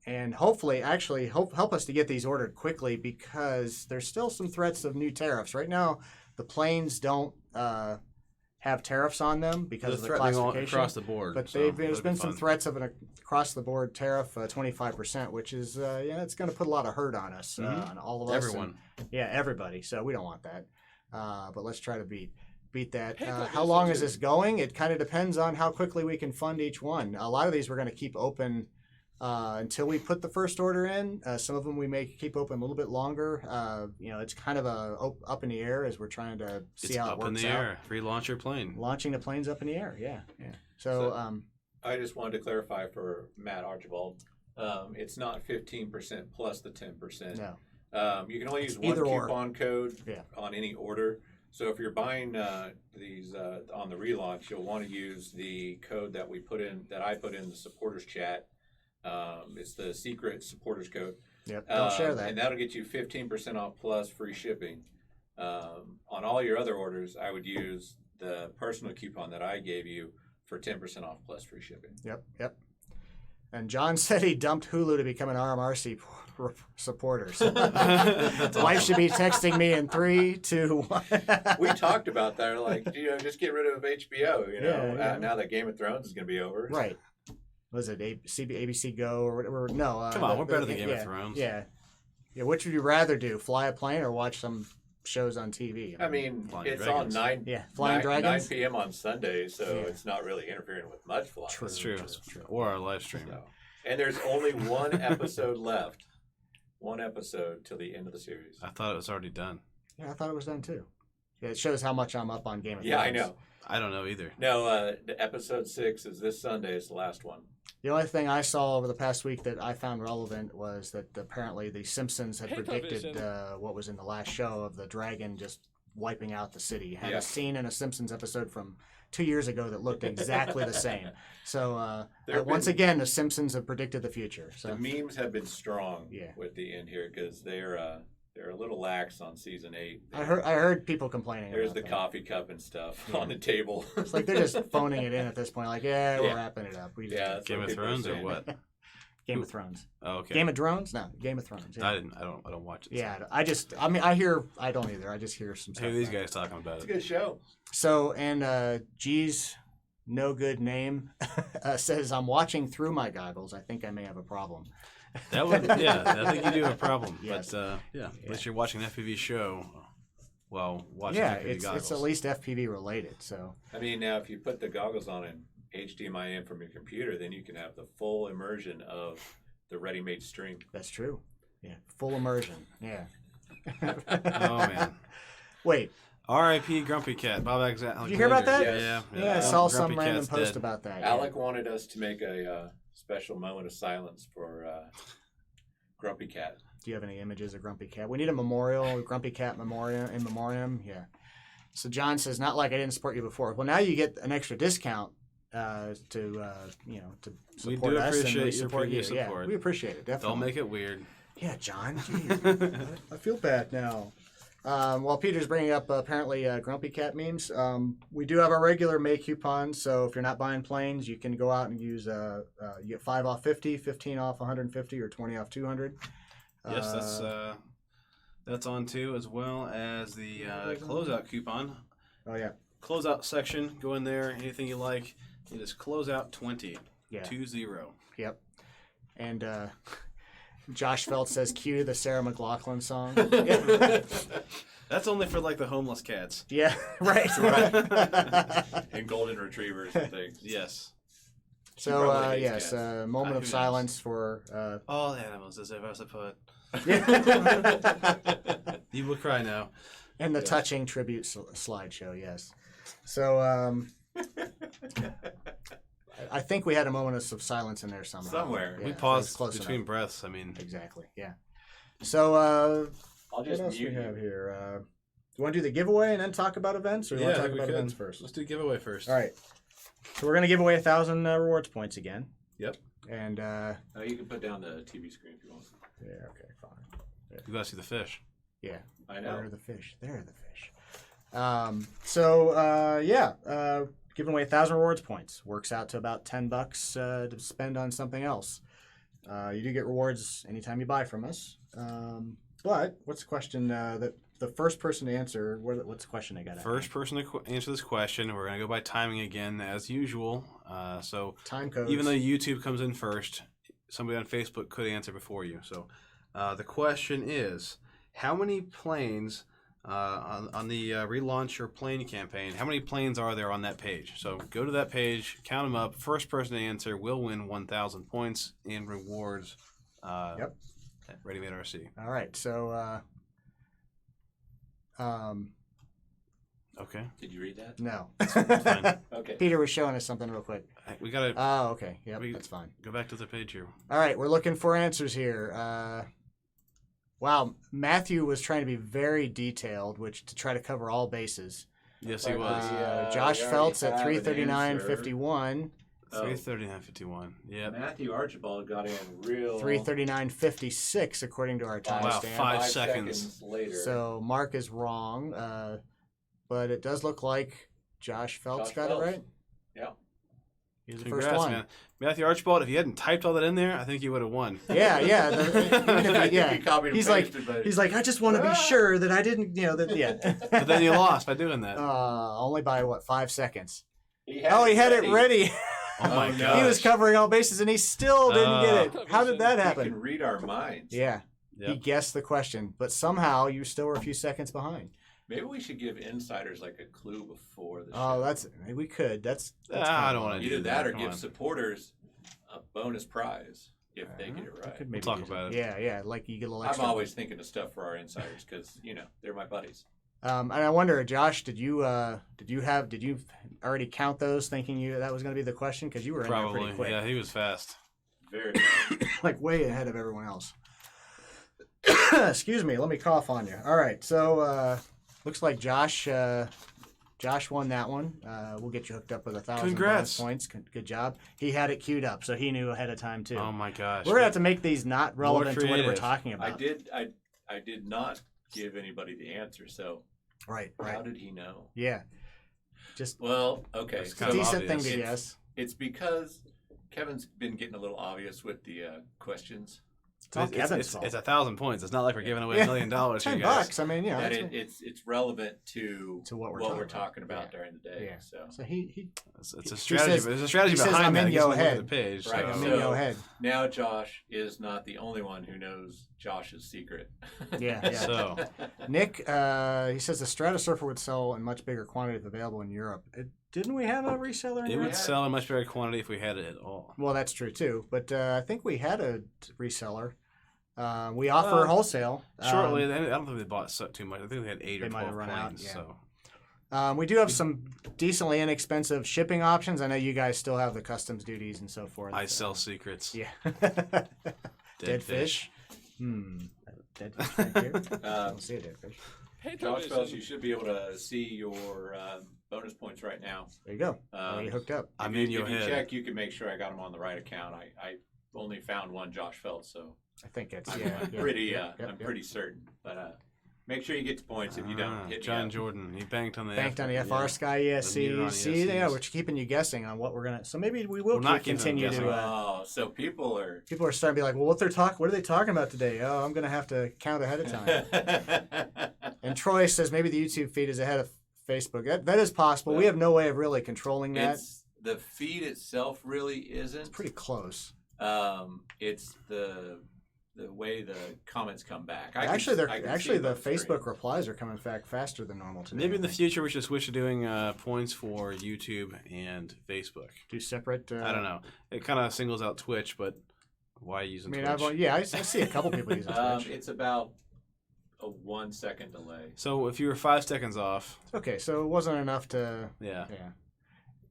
and hopefully, actually, help us to get these ordered quickly, because there's still some threats of new tariffs. Right now, the planes don't have tariffs on them because of the threatening all classification. across the board. But so there's that'd been be some fun. threats of an across-the-board tariff, 25%, which is, it's going to put a lot of hurt on us, on all of us. Everyone. Yeah, everybody. So we don't want that. But let's try to beat that. Hey, look, How this long is is this going? It kind of depends on how quickly we can fund each one. A lot of these we're going to keep open until we put the first order in. Some of them we may keep open a little bit longer. It's kind of up in the air as we're trying to see It's how it up works in the out. air. Relaunch your plane. Launching the planes up in the air. Yeah. So I just wanted to clarify for Matt Archibald. It's not 15% plus the 10%. no. You can only use one either or. coupon code Yeah. on any order. So if you're buying these on the relaunch, you'll want to use the code that I put in the supporters chat. It's the secret supporters code. Yep. Don't share that. And that'll get you 15% off plus free shipping. on all your other orders, I would use the personal coupon that I gave you for 10% off plus free shipping. Yep. And John said he dumped Hulu to become an RMRC supporter. So wife should be texting me in 3, 2, 1. We talked about that. Like, just get rid of HBO. Yeah. Now that Game of Thrones is going to be over. Right. Was it ABC Go or whatever? No. Come on, we're better than Game of Thrones. Yeah. Which would you rather do? Fly a plane or watch some shows on TV? I mean, Flying it's Dragons. on 9, Flying Dragons? 9 p.m. on Sunday, so it's not really interfering with much flying. That's true. Or our live stream. So, and there's only one episode left. One episode till the end of the series. I thought it was already done. Yeah, I thought it was done too. Yeah, it shows how much I'm up on Game of Thrones. Yeah, I know. I don't know either. No, the episode 6 is this Sunday. It's the last one. The only thing I saw over the past week that I found relevant was that apparently the Simpsons had predicted what was in the last show of the dragon just wiping out the city. Had a scene in a Simpsons episode from 2 years ago that looked exactly the same. So once again, the Simpsons have predicted the future. So the memes have been strong with the end here because they're a little lax on season 8. I heard people complaining. There's about the that. coffee cup and stuff on the table. It's like they're just phoning it in at this point. Like, we're wrapping it up. Game of Thrones or what? Game of Thrones. Oh, okay. Game of Drones? No, Game of Thrones. Yeah. I don't watch it. Yeah, I don't either. I just hear some stuff. Who are these guys talking about It's a it? good show. So, and G's no good name says, I'm watching through my goggles. I think I may have a problem. That would, I think you do have a problem. Yes. But at least you're watching an FPV show while watching FPV goggles. It's at least FPV related. So I mean, now if you put the goggles on and HDMI in from your computer, then you can have the full immersion of the ready-made stream. that's true. Yeah, full immersion. Yeah. Oh man. Wait, R.I.P. Grumpy Cat. Bob Alexander. did you hear about that? Yes. Yeah, I saw Grumpy some random Cat's post dead. about that. Alec wanted us to make a special moment of silence for Grumpy Cat. Do you have any images of Grumpy Cat? We need a memorial, Grumpy Cat memoriam in memoriam. Yeah. So John says, not like I didn't support you before. Well, now you get an extra discount to We support do us and appreciate we your support you. support. Yeah, we appreciate it. Definitely. Don't make it weird. Yeah, John. Gee, I feel bad now. While Peter's bringing up apparently Grumpy Cat memes, we do have our regular May coupon. So if you're not buying planes, you can go out and use you get 5 off 50, 15 off 150, or 20 off 200. Yes, that's on too, as well as the closeout coupon. Oh yeah. Closeout section. Go in there. Anything you like. It is closeout 20. Yeah. 20. Yep. And Josh Felt says, cue the Sarah McLachlan song. That's only for like the homeless cats. Yeah, right. And golden retrievers and things. Yes. So, probably hates yes, cats. moment Who of knows? silence for... All animals as if I suppose. You will cry now. and the touching tribute slideshow, yes. So, I think we had a moment of silence in there somehow. Somewhere. We Yeah, paused close between enough. breaths. I mean, Exactly, yeah. So, I'll what just else do mute we have you. here? Do you want to do the giveaway and then talk about events, or do you want to talk we about could. events first? Let's do giveaway first. All right. So we're going to give away 1,000 rewards points again. Yep. And, Oh, you can put down the TV screen if you want. yeah, okay, fine. You gotta see the fish. Yeah. I know. Where are the fish? There are the fish. Giving away 1,000 rewards points works out to about $10 to spend on something else. You do get rewards anytime you buy from us. But what's the question that the first person to answer? What's the question I got? First person to answer this question, we're gonna go by timing again as usual. So Time codes. even though YouTube comes in first, somebody on Facebook could answer before you. So the question is, how many planes on the Relaunch Your Plane campaign, how many planes are there on that page? So go to that page, count them up. First person to answer will win 1,000 points in rewards Yep. at Ready Made RC. All right. So, Okay. Did you read that? no. Fine. Okay. Peter was showing us something real quick. We gotta Oh, okay. Yep, We- that's fine. go back to the page here. All right, we're looking for answers here. Wow, Matthew was trying to be very detailed, which to try to cover all bases. Yes, he was. Josh we already Feltz at have an 339.51. Oh. 3:39:51. Yeah. Matthew Archibald got in real 3:39:56 according to our Wow, timestamp. 5 seconds. later. So Mark is wrong, but it does look like Josh Phelps Josh got Phelps. it right. Yeah. He's the Congrats, first one. man. Matthew Archibald, if you hadn't typed all that in there, I think you would have won. Yeah, yeah. Even if He yeah. copied and He's like, pasted, but- I just want to be sure that I didn't, yeah. But then you lost by doing that. Only by what, 5 seconds? He had it ready. Oh my no. god. He was covering all bases and he still didn't get it. How did that He happen? can read our minds. Yeah. Yep. He guessed the question, but somehow you still were a few seconds behind. Maybe we should give insiders like a clue before the show. Oh, we could. That's I don't want to Either do that or Come give on. supporters a bonus prize if they get it we right. could maybe We'll talk use about it. Yeah, yeah. Like you get a little I'm extra. always thinking of stuff for our insiders because they're my buddies. And I wonder, Josh, did you already count those, thinking that was going to be the question? Because you were in there Probably. pretty quick, Yeah, he was fast. Very. like way ahead of everyone else. Excuse me, let me cough on you. All right, so looks like Josh won that one. We'll get you hooked up with 1,000 Congrats. bonus points. Good job. He had it queued up, so he knew ahead of time too. Oh my gosh. We're gonna have to make these not relevant to what we're creative. talking about. I did not give anybody the answer. So Right. how did he know? Yeah. Just Well, okay. It's a kind of decent thing obvious. to guess. It's because Kevin's been getting a little obvious with the questions. It's all Kevin's it's fault. 1,000 points. It's not like we're giving away Yeah. $1 million here, $10 guys. bucks. I mean, That it's- it's relevant to what we're talking talking about Yeah. during the day. Yeah. So So he It's a He strategy. says- There's a strategy he says, behind "I'm that. in You just your look at head." the page. Right. I'm So. in your head. now Josh is not the only one who knows Josh's secret. Yeah, yeah. So, Nick, he says the Stratosurfer would sell in much bigger quantity if available in Europe. Didn't we have a reseller in it Europe? would sell in much bigger quantity if we had it at all. Well, that's true too. But I think we had a reseller. We offer wholesale. Shortly, I don't think they bought too much. I think they had 8 they or might have 12 run out, planes. yeah. So We do have some decently inexpensive shipping options. I know you guys still have the customs duties and so forth. I sell secrets. Yeah. Dead fish. Dead fish right here. I Uh, don't see a dead fish. Josh Phelps, you should be able to see your bonus points right now. There you go. You hooked up. I'm if in you, your if you head. check, you can make sure I got them on the right account. I only found one Josh Phelps, so I think it's I'm yeah. pretty Yep, I'm yep. pretty certain. But make sure you get the points if you don't hit John me up. Jordan. He banked on the Banked on the FR yeah. Sky. Yeah, The meter on see, the yeah, ESCs. we're keeping you guessing on what we're gonna. So maybe we will We're not keeping them continue guessing. to. Oh, so people are. People are starting to be like, well, what are they talking about today? Oh, I'm gonna have to count ahead of time. And Troy says maybe the YouTube feed is ahead of Facebook. That is possible. We have no way of really controlling that. It's the feed itself really isn't. It's pretty close. It's the way the comments come back. I Actually, can the see it on Facebook screen. replies are coming back faster than normal today. Maybe in the I think. future we should switch to doing points for YouTube and Facebook. Do separate. I don't know. It kind of singles out Twitch, but why using I mean, Twitch? I see a couple people using Twitch. It's about a 1 second delay. So if you were 5 seconds off, Okay, so it wasn't enough to. yeah. Yeah.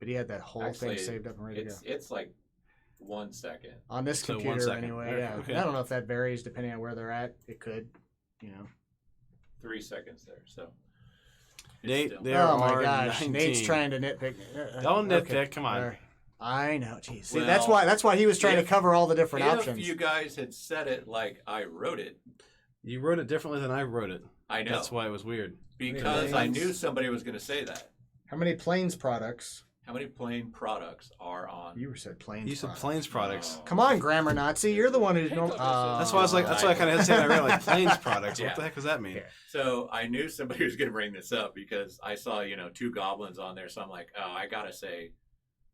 But he had that whole Actually, thing saved up and ready to go. It's like 1 second. On this So 1 computer, second. anyway, Right, yeah. okay. I don't know if that varies depending on where they're at. It could, 3 seconds there. So it's Nate, still- there oh my are gosh, 19. Nate's trying to nitpick. Don't nitpick, come on. All right. I know. Jeez. See, Well, that's why he was trying to if- cover all the different if options. you guys had said it like I wrote it, You wrote it differently than I wrote it. I know That's why it was weird. because I knew somebody was going to say that. How many planes products? How many plane products are on? You said planes. You said products. planes products. Come on, grammar Nazi. You're the one who. That's why I was like, that's why I kind of hesitated. I read like planes products. Yeah. What the heck does that mean? Yeah. So I knew somebody was going to bring this up because I saw 2 goblins on there. So I'm like, oh, I gotta say,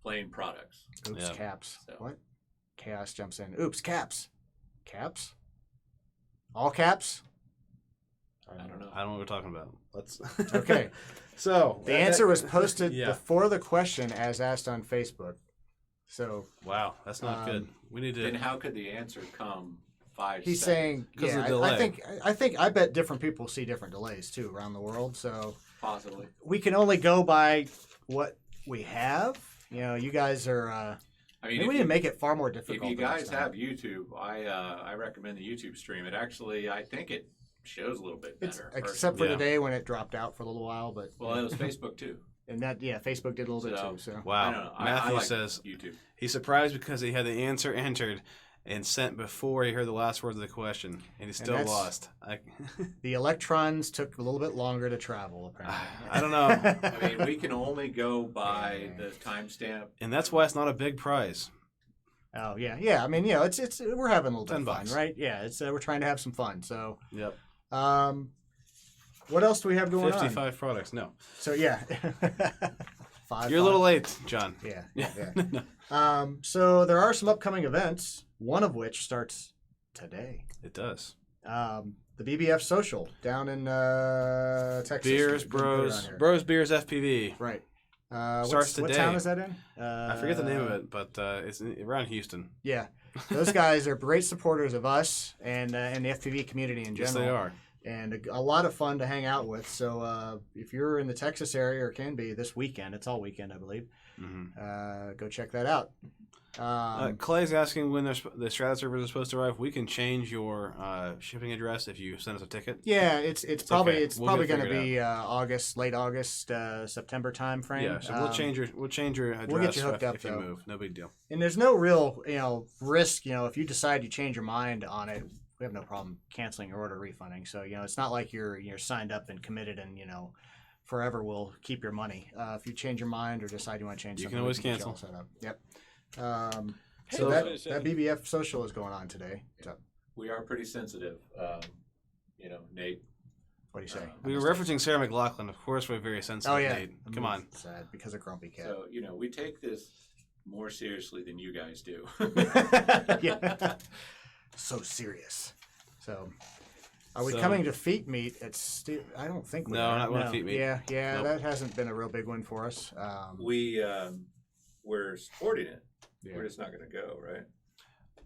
plane products. Oops, Yeah. caps. So- What? Chaos jumps in. Oops, caps. Caps? All caps? I don't know. I don't know what we're talking about. Let's. Okay. So The answer was posted Yeah. before the question as asked on Facebook. So Wow, that's not good. We need Then to. how could the answer come 5 he's seconds? saying, 'Cause of yeah, the I delay. think I bet different people see different delays too around the world. So Possibly. we can only go by what we have. You guys are. I Maybe mean, we need to make it far more difficult. if you the next guys time. have YouTube, I recommend the YouTube stream. It actually, I think it shows a little bit It's, better. except for Yeah. today when it dropped out for a little while, but Well, it was Facebook too. And that, Facebook did a little bit too. So I Wow. don't know. I Matthew like says YouTube. he's surprised because he had the answer entered and sent before he heard the last words of the question, and he still lost. the electrons took a little bit longer to travel, apparently. I don't know. I mean, we can only go by the timestamp. And that's why it's not a big prize. Oh yeah. I mean, it's we're having a little bit of fun, $10, right? Yeah, it's we're trying to have some fun. So, Yep. What else do we have going 55 products. No. So yeah, 5. You're a little late, John. Yeah. So there are some upcoming events. One of which starts today. It does. The BBF Social down in Texas. Beers, Bros, Beers, FPV. Right. Starts today. What town is that in? I forget the name of it, but it's around Houston. Yeah. Those guys are great supporters of us and the FPV community in general. Yes, they are. And a lot of fun to hang out with. So if you're in the Texas area, or can be this weekend, it's all weekend, I believe, go check that out. Clay's asking when the Strata servers are supposed to arrive. We can change your shipping address if you send us a ticket. Yeah, it's probably okay. it's We'll probably get it going to figured be late August, September time frame. Yeah, so we'll change your address we'll get you hooked up, if you move. No big deal. And there's no real risk. If you decide you change your mind on it, we have no problem canceling your order, refunding. So it's not like you're signed up and committed and forever we'll keep your money. If you change your mind or decide you want to change something, you can always cancel. Set up. Yep. So that BBF Social is going on today. So, We are pretty sensitive. Nate. what do you say? We were referencing Sarah McLachlan. Of course, we're very sensitive. Oh yeah, Nate. Come on. Sad because of Grumpy Cat. So we take this more seriously than you guys do. Yeah. So serious. So, are we So- coming to Feet Meet? I don't think we No, are. not one Feet Meet. Yeah, Nope. that hasn't been a real big one for us. We're supporting it. Yeah. We're just not going to go, right?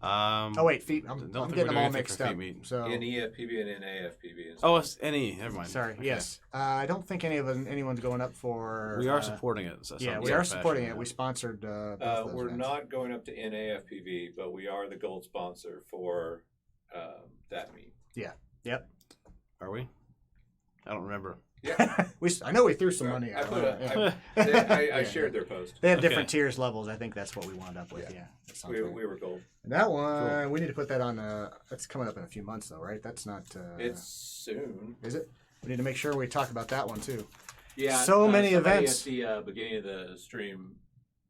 Oh wait, Feet. I'm Don't getting think we're them doing all anything mixed for up. Feet Meet. So, In EFPB and in AFPB. And Oh, it's NE. Never mind. sorry. Okay. Yes, I don't think anyone's going up for. We are supporting it. Yeah, we are supporting it. We sponsored. Both those we're events. not going up to NAFPV, but we are the gold sponsor for that meet. Yep. Are we? I don't remember. Yeah, I know we threw some money I out. put Yeah. I shared their post. They have Okay. different tiers levels. I think that's what we wound up with. Yeah. Yeah. That sounds We right. were gold. And that one, we need to put that on. That's coming up in a few months, though, right? That's not. It's soon. Is it? We need to make sure we talk about that one too. Yeah. So many somebody events. At the beginning of the stream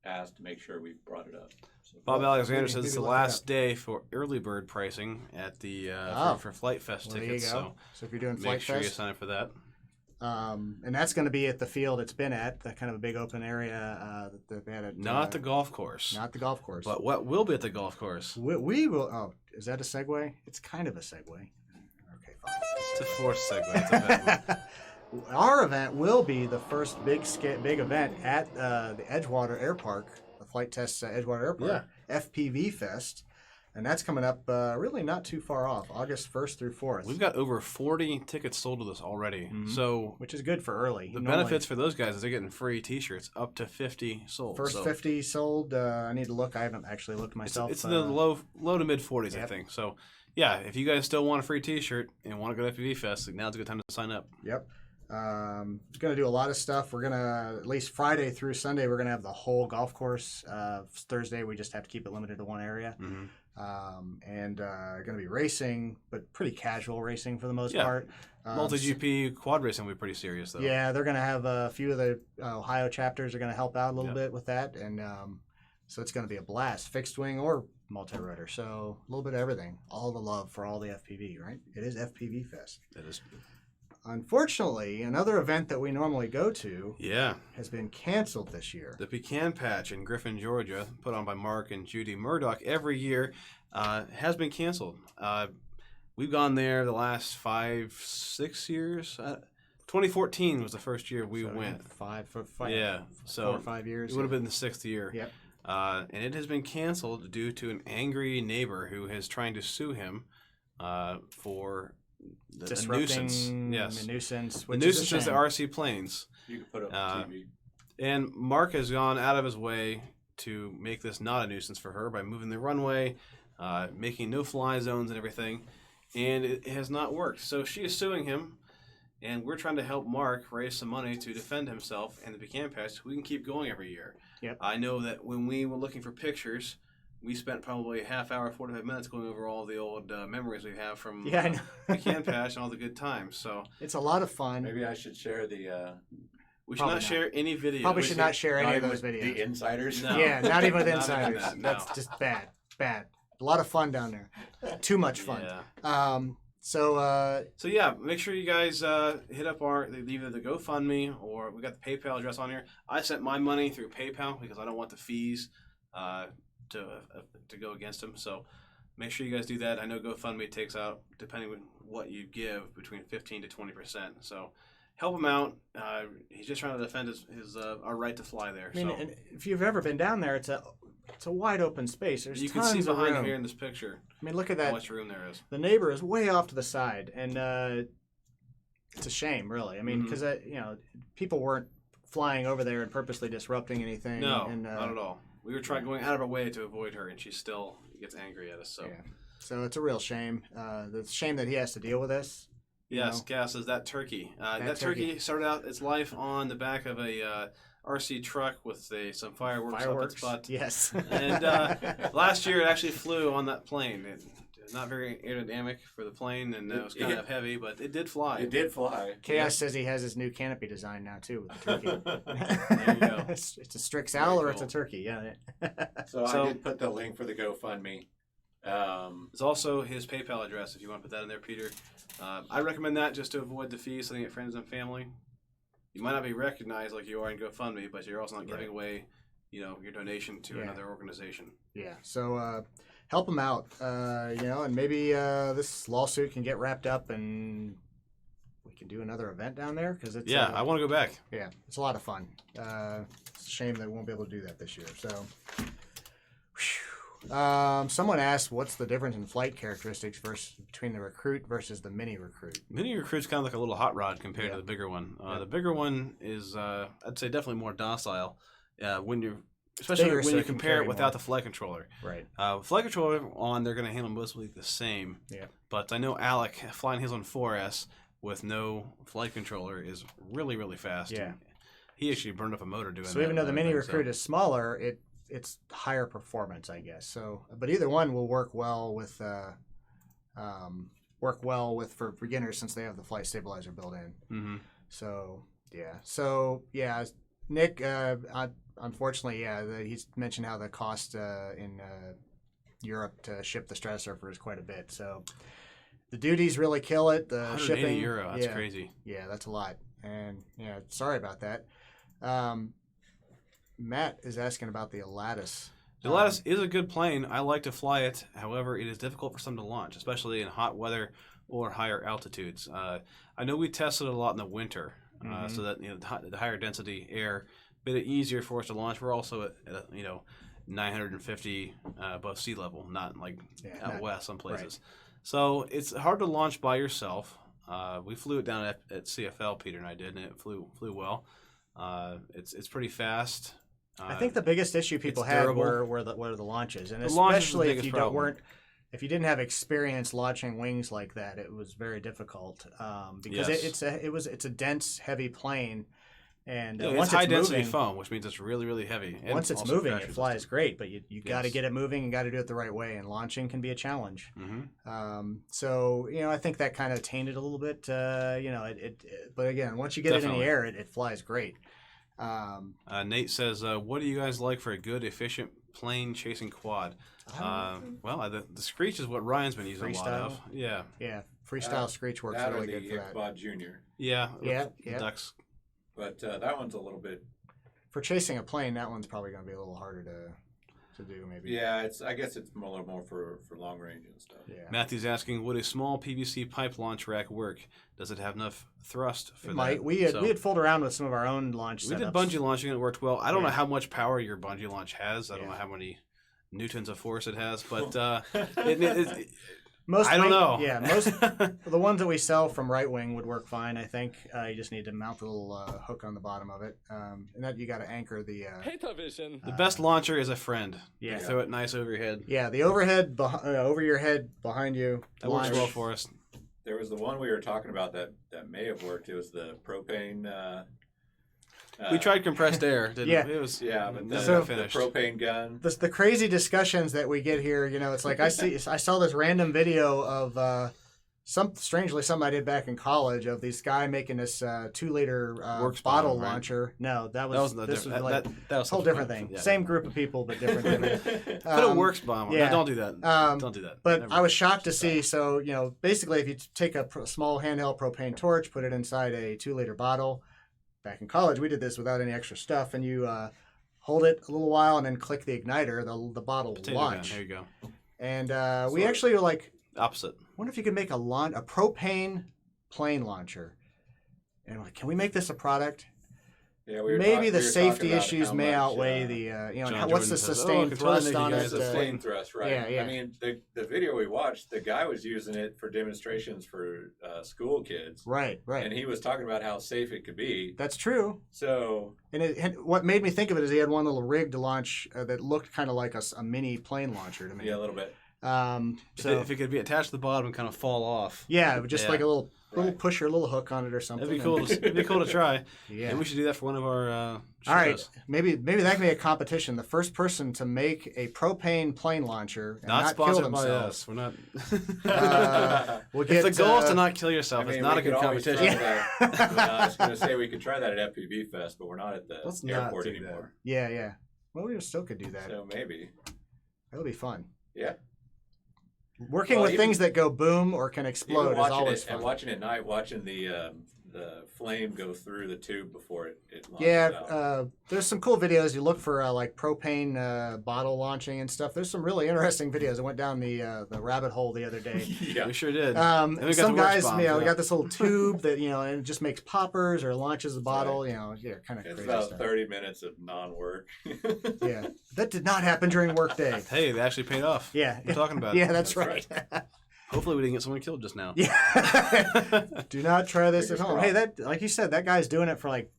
asked to make sure we brought it up. So, Bob Alexander maybe- says it's maybe the look it last up. day for early bird pricing at the for Flight Fest Well, there you tickets. go. So if you're doing So Flight make sure you Fest, sign up for that. and that's going to be at the field it's been at, that kind of a big open area that they had at. Not the golf course. Not the golf course. But what will be at the golf course? We will. Oh, is that a segue? It's kind of a segue. Okay, fine. It's a forced segue. It's a bad one. Our event will be the first big event at the Edgewater Air Park, the Flight Test Edgewater Air Park, FPV Fest, and that's coming up really not too far off, August 1st through 4th. We've got over 40 tickets sold to this already. Mhm. So which is good for early. the Normally, benefits for those guys is they're getting free T-shirts, up to 50 sold. first So 50 sold. I need to look. I haven't actually looked myself. It's in the low to mid 40s, I Yep. think. So yeah, if you guys still want a free T-shirt and want to go to FPV Fest, now's a good time to sign up. Yep. Going to do a lot of stuff. We're going to, at least Friday through Sunday, we're going to have the whole golf course. Thursday, we just have to keep it limited to one area. Mm-hmm. And going to be racing, but pretty casual racing for the most Yeah. part. Multi-GP quad racing will be pretty serious, though. Yeah, they're going to have a few of the Ohio chapters are going to help out a little Yep. bit with that. And so it's going to be a blast, fixed wing or multi-rotor. So a little bit of everything. All the love for all the FPV, right? It is FPV Fest. It is. Unfortunately, another event that we normally go to Yeah. has been canceled this year. The Pecan Patch in Griffin, Georgia, put on by Mark and Judy Murdoch every year, has been canceled. We've gone there the last 5-6 years. 2014 was the first year we So, went. Five, Yeah, 4 so or 5 years. It would have been the 6th year. Yep. And it has been canceled due to an angry neighbor who is trying to sue him for a Disrupting nuisance. Yes. the nuisance. The Which nuisance is a is the shame. RC planes. you can put up on TV. And Mark has gone out of his way to make this not a nuisance for her by moving the runway, making no-fly zones and everything. And it has not worked. So she is suing him. and we're trying to help Mark raise some money to defend himself and the Buchanan Patch so we can keep going every year. Yep. I know that when we were looking for pictures, we spent probably a half hour, 45 minutes going over all the old memories we have from I know. Buchanan Patch and all the good times. So It's a lot of fun. Maybe I should share the. we should Probably not share any video. Probably should not share any not of even those with videos. The insiders. No. Yeah, not even with Not even insiders. that, no. That's just bad. A lot of fun down there. Too much fun. Yeah. So yeah, make sure you guys hit up either the GoFundMe or we got the PayPal address on here. I sent my money through PayPal because I don't want the fees to go against them. So make sure you guys do that. I know GoFundMe takes out, depending on what you give, between 15 to 20%. So help him out. He's just trying to defend his our right to fly there. I mean, and if you've ever been down there, it's a wide open space. There's you can tons see of behind room. him here in this picture I mean, look at how that. much room there is. The neighbor is way off to the side, and it's a shame, really. I mean, because people weren't flying over there and purposely disrupting anything. No, and, not at all. We were trying going out of our way to avoid her, and she still gets angry at us. So. Yeah. So it's a real shame. It's a shame that he has to deal with this. Yes, Gas is that turkey. That turkey started out its life on the back of a RC truck with some fireworks up its butt. Yes. And last year it actually flew on that plane. Not very aerodynamic for the plane, and it was kind of heavy, but it did fly. It did fly. Chaos says he has his new canopy design now too with the turkey. There you go. It's a Strix owl or it's a turkey. Yeah. So I did put the link for the GoFundMe. It's also his PayPal address if you want to put that in there, Peter. I recommend that just to avoid the fees, sending it friends and family. You might not be recognized like you are in GoFundMe, but you're also not giving away, your donation to another organization. Yeah. So help him out, and maybe this lawsuit can get wrapped up and we can do another event down there because it's. Yeah, I want to go back. Yeah, it's a lot of fun. It's a shame that we won't be able to do that this year. So. Someone asked, "What's the difference in flight characteristics between the Recruit versus the Mini Recruit?" Mini Recruit's kind of like a little hot rod compared to the bigger one. The bigger one is, I'd say, definitely more docile. Especially when you compare it without the flight controller. Right. Flight controller on, they're going to handle mostly the same. Yeah. But I know Alec flying his on 4S with no flight controller is really, really fast. Yeah. He actually burned up a motor doing that. So even though the Mini Recruit is smaller, it's higher performance, I guess. So, but either one will work well with for beginners since they have the flight stabilizer built in. Mm-hmm. So yeah. Nick, unfortunately, he's mentioned how the cost in Europe to ship the Stratosurfer is quite a bit. So the duties really kill it. The 180 shipping, euro. That's crazy. Yeah, that's a lot. And sorry about that. Matt is asking about the Elatis. The Elatis is a good plane. I like to fly it. However, it is difficult for some to launch, especially in hot weather or higher altitudes. I know we tested it a lot in the winter, so that the higher density air made it easier for us to launch. We're also at 950 above sea level, not like out west some places. Right. So it's hard to launch by yourself. We flew it down at CFL, Peter and I did, and it flew well. It's pretty fast. I think the biggest issue people had were the launches, and especially if you didn't have experience launching wings like that, it was very difficult because it's a dense, heavy plane, and once it's high density moving, foam, which means it's really, really heavy. And once it's moving, it flies great, but you got to get it moving and got to do it the right way, and launching can be a challenge. Mm-hmm. So I think that kind of tainted a little bit. But again, once you get it in the air, it flies great. Nate says, what do you guys like for a good, efficient plane chasing quad? The Screech is what Ryan's been using a lot of. Yeah. Yeah. Freestyle Screech works really good for that. Quad Junior. Yeah. Yeah. Ducks. But that one's a little bit. For chasing a plane, that one's probably going to be a little harder to do, maybe. Yeah, I guess it's a little more for long range and stuff. Yeah. Matthew's asking, would a small PVC pipe launch rack work? Does it have enough thrust for that? Might. We had fooled around with some of our own launch setups. We did bungee launching and it worked well. I don't know how much power your bungee launch has. I don't know how many newtons of force it has, but I don't know. Yeah, most the ones that we sell from Right Wing would work fine. I think you just need to mount the little hook on the bottom of it, and that you got to anchor the. Vision. The best launcher is a friend. Yeah, you throw it nice over your head. Yeah, the overhead over your head behind you. That works well for us. There was the one we were talking about that may have worked. It was the propane. We tried compressed air, didn't Yeah. we? It was but the, So- the propane gun. The crazy discussions that we get here, it's like I saw this random video of strangely something I did back in college of this guy making this 2-liter Works bottle bottle, right? launcher. No, that was this was that, like that was a whole something different fun. thing. Yeah. Same group of people, but different. Put a works bomb on. yeah. No, don't do that. Don't do that. But Never. I was shocked to see. So basically, if you take a small handheld propane torch, put it inside a 2-liter bottle. Back in college, we did this without any extra stuff, and you hold it a little while and then click the igniter. The bottle will Potato launch. gun. There you go. And we actually were like, Opposite. wonder if you could make a propane plane launcher. And we're like, can we make this a product? Yeah, we were Maybe the we were safety talking about issues how may much, outweigh the John what's Jordan the says, sustained control the thrust naked on guy it? is It's a flame thrust, right? Yeah, yeah. I mean, the video we watched, the guy was using it for demonstrations for school kids, Right. and he was talking about how safe it could be. That's true. So And what made me think of it is he had one little rig to launch that looked kind of like a mini plane launcher to me. yeah, a little bit. So if it could be attached to the bottom and kind of fall off. yeah, just Yeah. like a little Right. pusher, little hook on it or something. That'd be cool. It'd be cool to try. Yeah. And we should do that for one of our shows. All right, maybe that can be a competition. The first person to make a propane plane launcher and Not not kill sponsored by themselves. us. We're not. Will If get, the goal is to not kill yourself, I mean, it's not we a good could always try competition. that. I was going to say we could try that at FPV Fest, but we're not at the Let's not airport do anymore. Yeah. Well, we still could do that. So maybe, That would be fun. yeah. Working Well, with even- things that go boom or can explode Even is watching always it fun. and watching at night, watching the flame go through the tube before it launches Yeah, out. there's some cool videos. You look for like propane bottle launching and stuff. There's some really interesting videos. I went down the rabbit hole the other day. Yeah. We sure did. And we got some the works guys, bombs, we yeah. got this little tube that and it just makes poppers or launches the bottle. Kind of It's crazy about stuff. 30 minutes of non-work. Yeah, that did not happen during workday. Hey, they actually paid off. Yeah, We're talking about it. Yeah, that's That's right. Hopefully we didn't get someone killed just now. Yeah. Do not try this at Fingers home. crossed. Hey, that like you said, that guy's doing it for like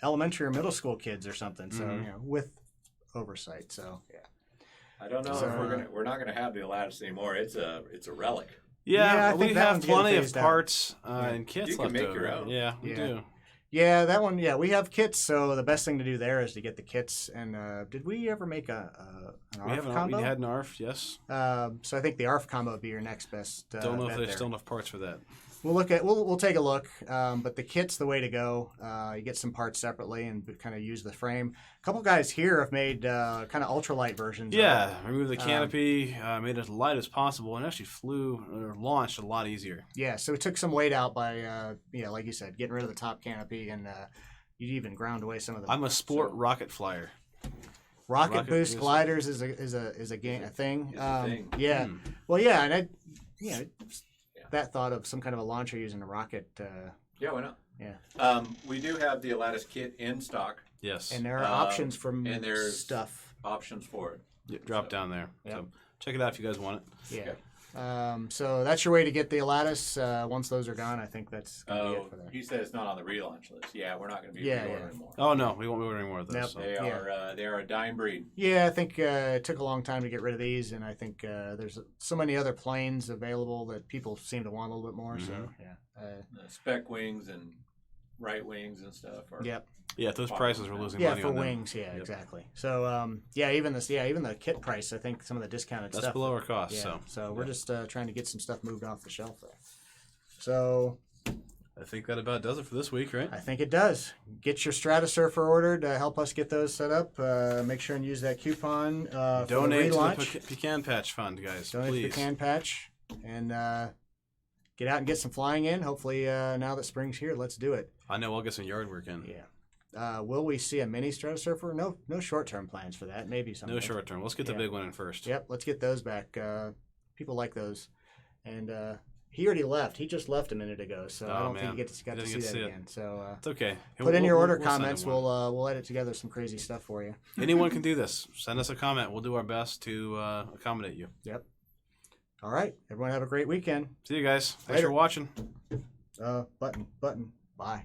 elementary or middle school kids or something. So Mhm. with oversight. So yeah. I don't know So, if we're not gonna have the Lattice anymore. It's a relic. Yeah, Yeah, I think we that have one's getting plenty of phased out. parts and kits You can left make over. your own. Yeah, we Yeah. do. Yeah, that one. Yeah, we have kits. So the best thing to do there is to get the kits. And did we ever make an We ARF have combo? we had an ARF, yes. So I think the ARF combo would be your next best. Don't know if bet there's there. still enough parts for that. We'll take a look. But the kit's the way to go. You get some parts separately and kind of use the frame. A couple guys here have made kind of ultralight versions. Yeah, remove the canopy, made it as light as possible, and actually flew or launched a lot easier. Yeah, so we took some weight out by, like you said, getting rid of the top canopy, and you even ground away some of the. I'm a sport rocket flyer. rocket boost boost. gliders is a thing. It's a thing. Yeah. Hmm. Well, yeah, and that thought of some kind of a launcher using a rocket, Yeah, why not? yeah. We do have the Lattice kit in stock. Yes. And there are options from and there's stuff. options for it. Yeah, drop down there. Yep. So check it out if you guys want it. Yeah. So that's your way to get the lattice. Once those are gone, I think that's gonna be Oh, it for that. he said it's not on the relaunch list. Yeah, we're not going to be Yeah, reordering yeah. more. Oh no, we won't be ordering more of those. Nope. So. They are a dying breed. Yeah, I think it took a long time to get rid of these, and I think there's so many other planes available that people seem to want a little bit more. So yeah. The spec wings and right wings and stuff. Are, Yep. Yeah, at those prices we're losing Yeah, money for on them. wings. Yeah, Yep. exactly. So even the kit price, I think some of the discounted That's stuff. below our cost. Yeah. So We're just trying to get some stuff moved off the shelf there. So I think that about does it for this week, right? I think it does. Get your Stratosurfer ordered. Help us get those set up. Make sure and use that coupon. For Donate the to relaunch. the Pecan Patch Fund, guys. Donate please. to the Can Patch. And get out and get some flying in. Hopefully, now that spring's here, let's do it. I know I'll get some yard work in. Yeah. Will we see a mini Stratosurfer? No short-term plans for that. Maybe something. No short term. Let's get the Yeah. big one in first. Yep, let's get those back. People like those. And he already left. He just left a minute ago, so I Oh, don't think man. you got to Didn't see get to that see it. again. So It's okay. put in your order we'll send comments. him one. We'll edit together some crazy stuff for you. Anyone can do this. Send us a comment. We'll do our best to accommodate you. Yep. All right. Everyone have a great weekend. See you guys. Thanks Later. for watching. Button. Bye.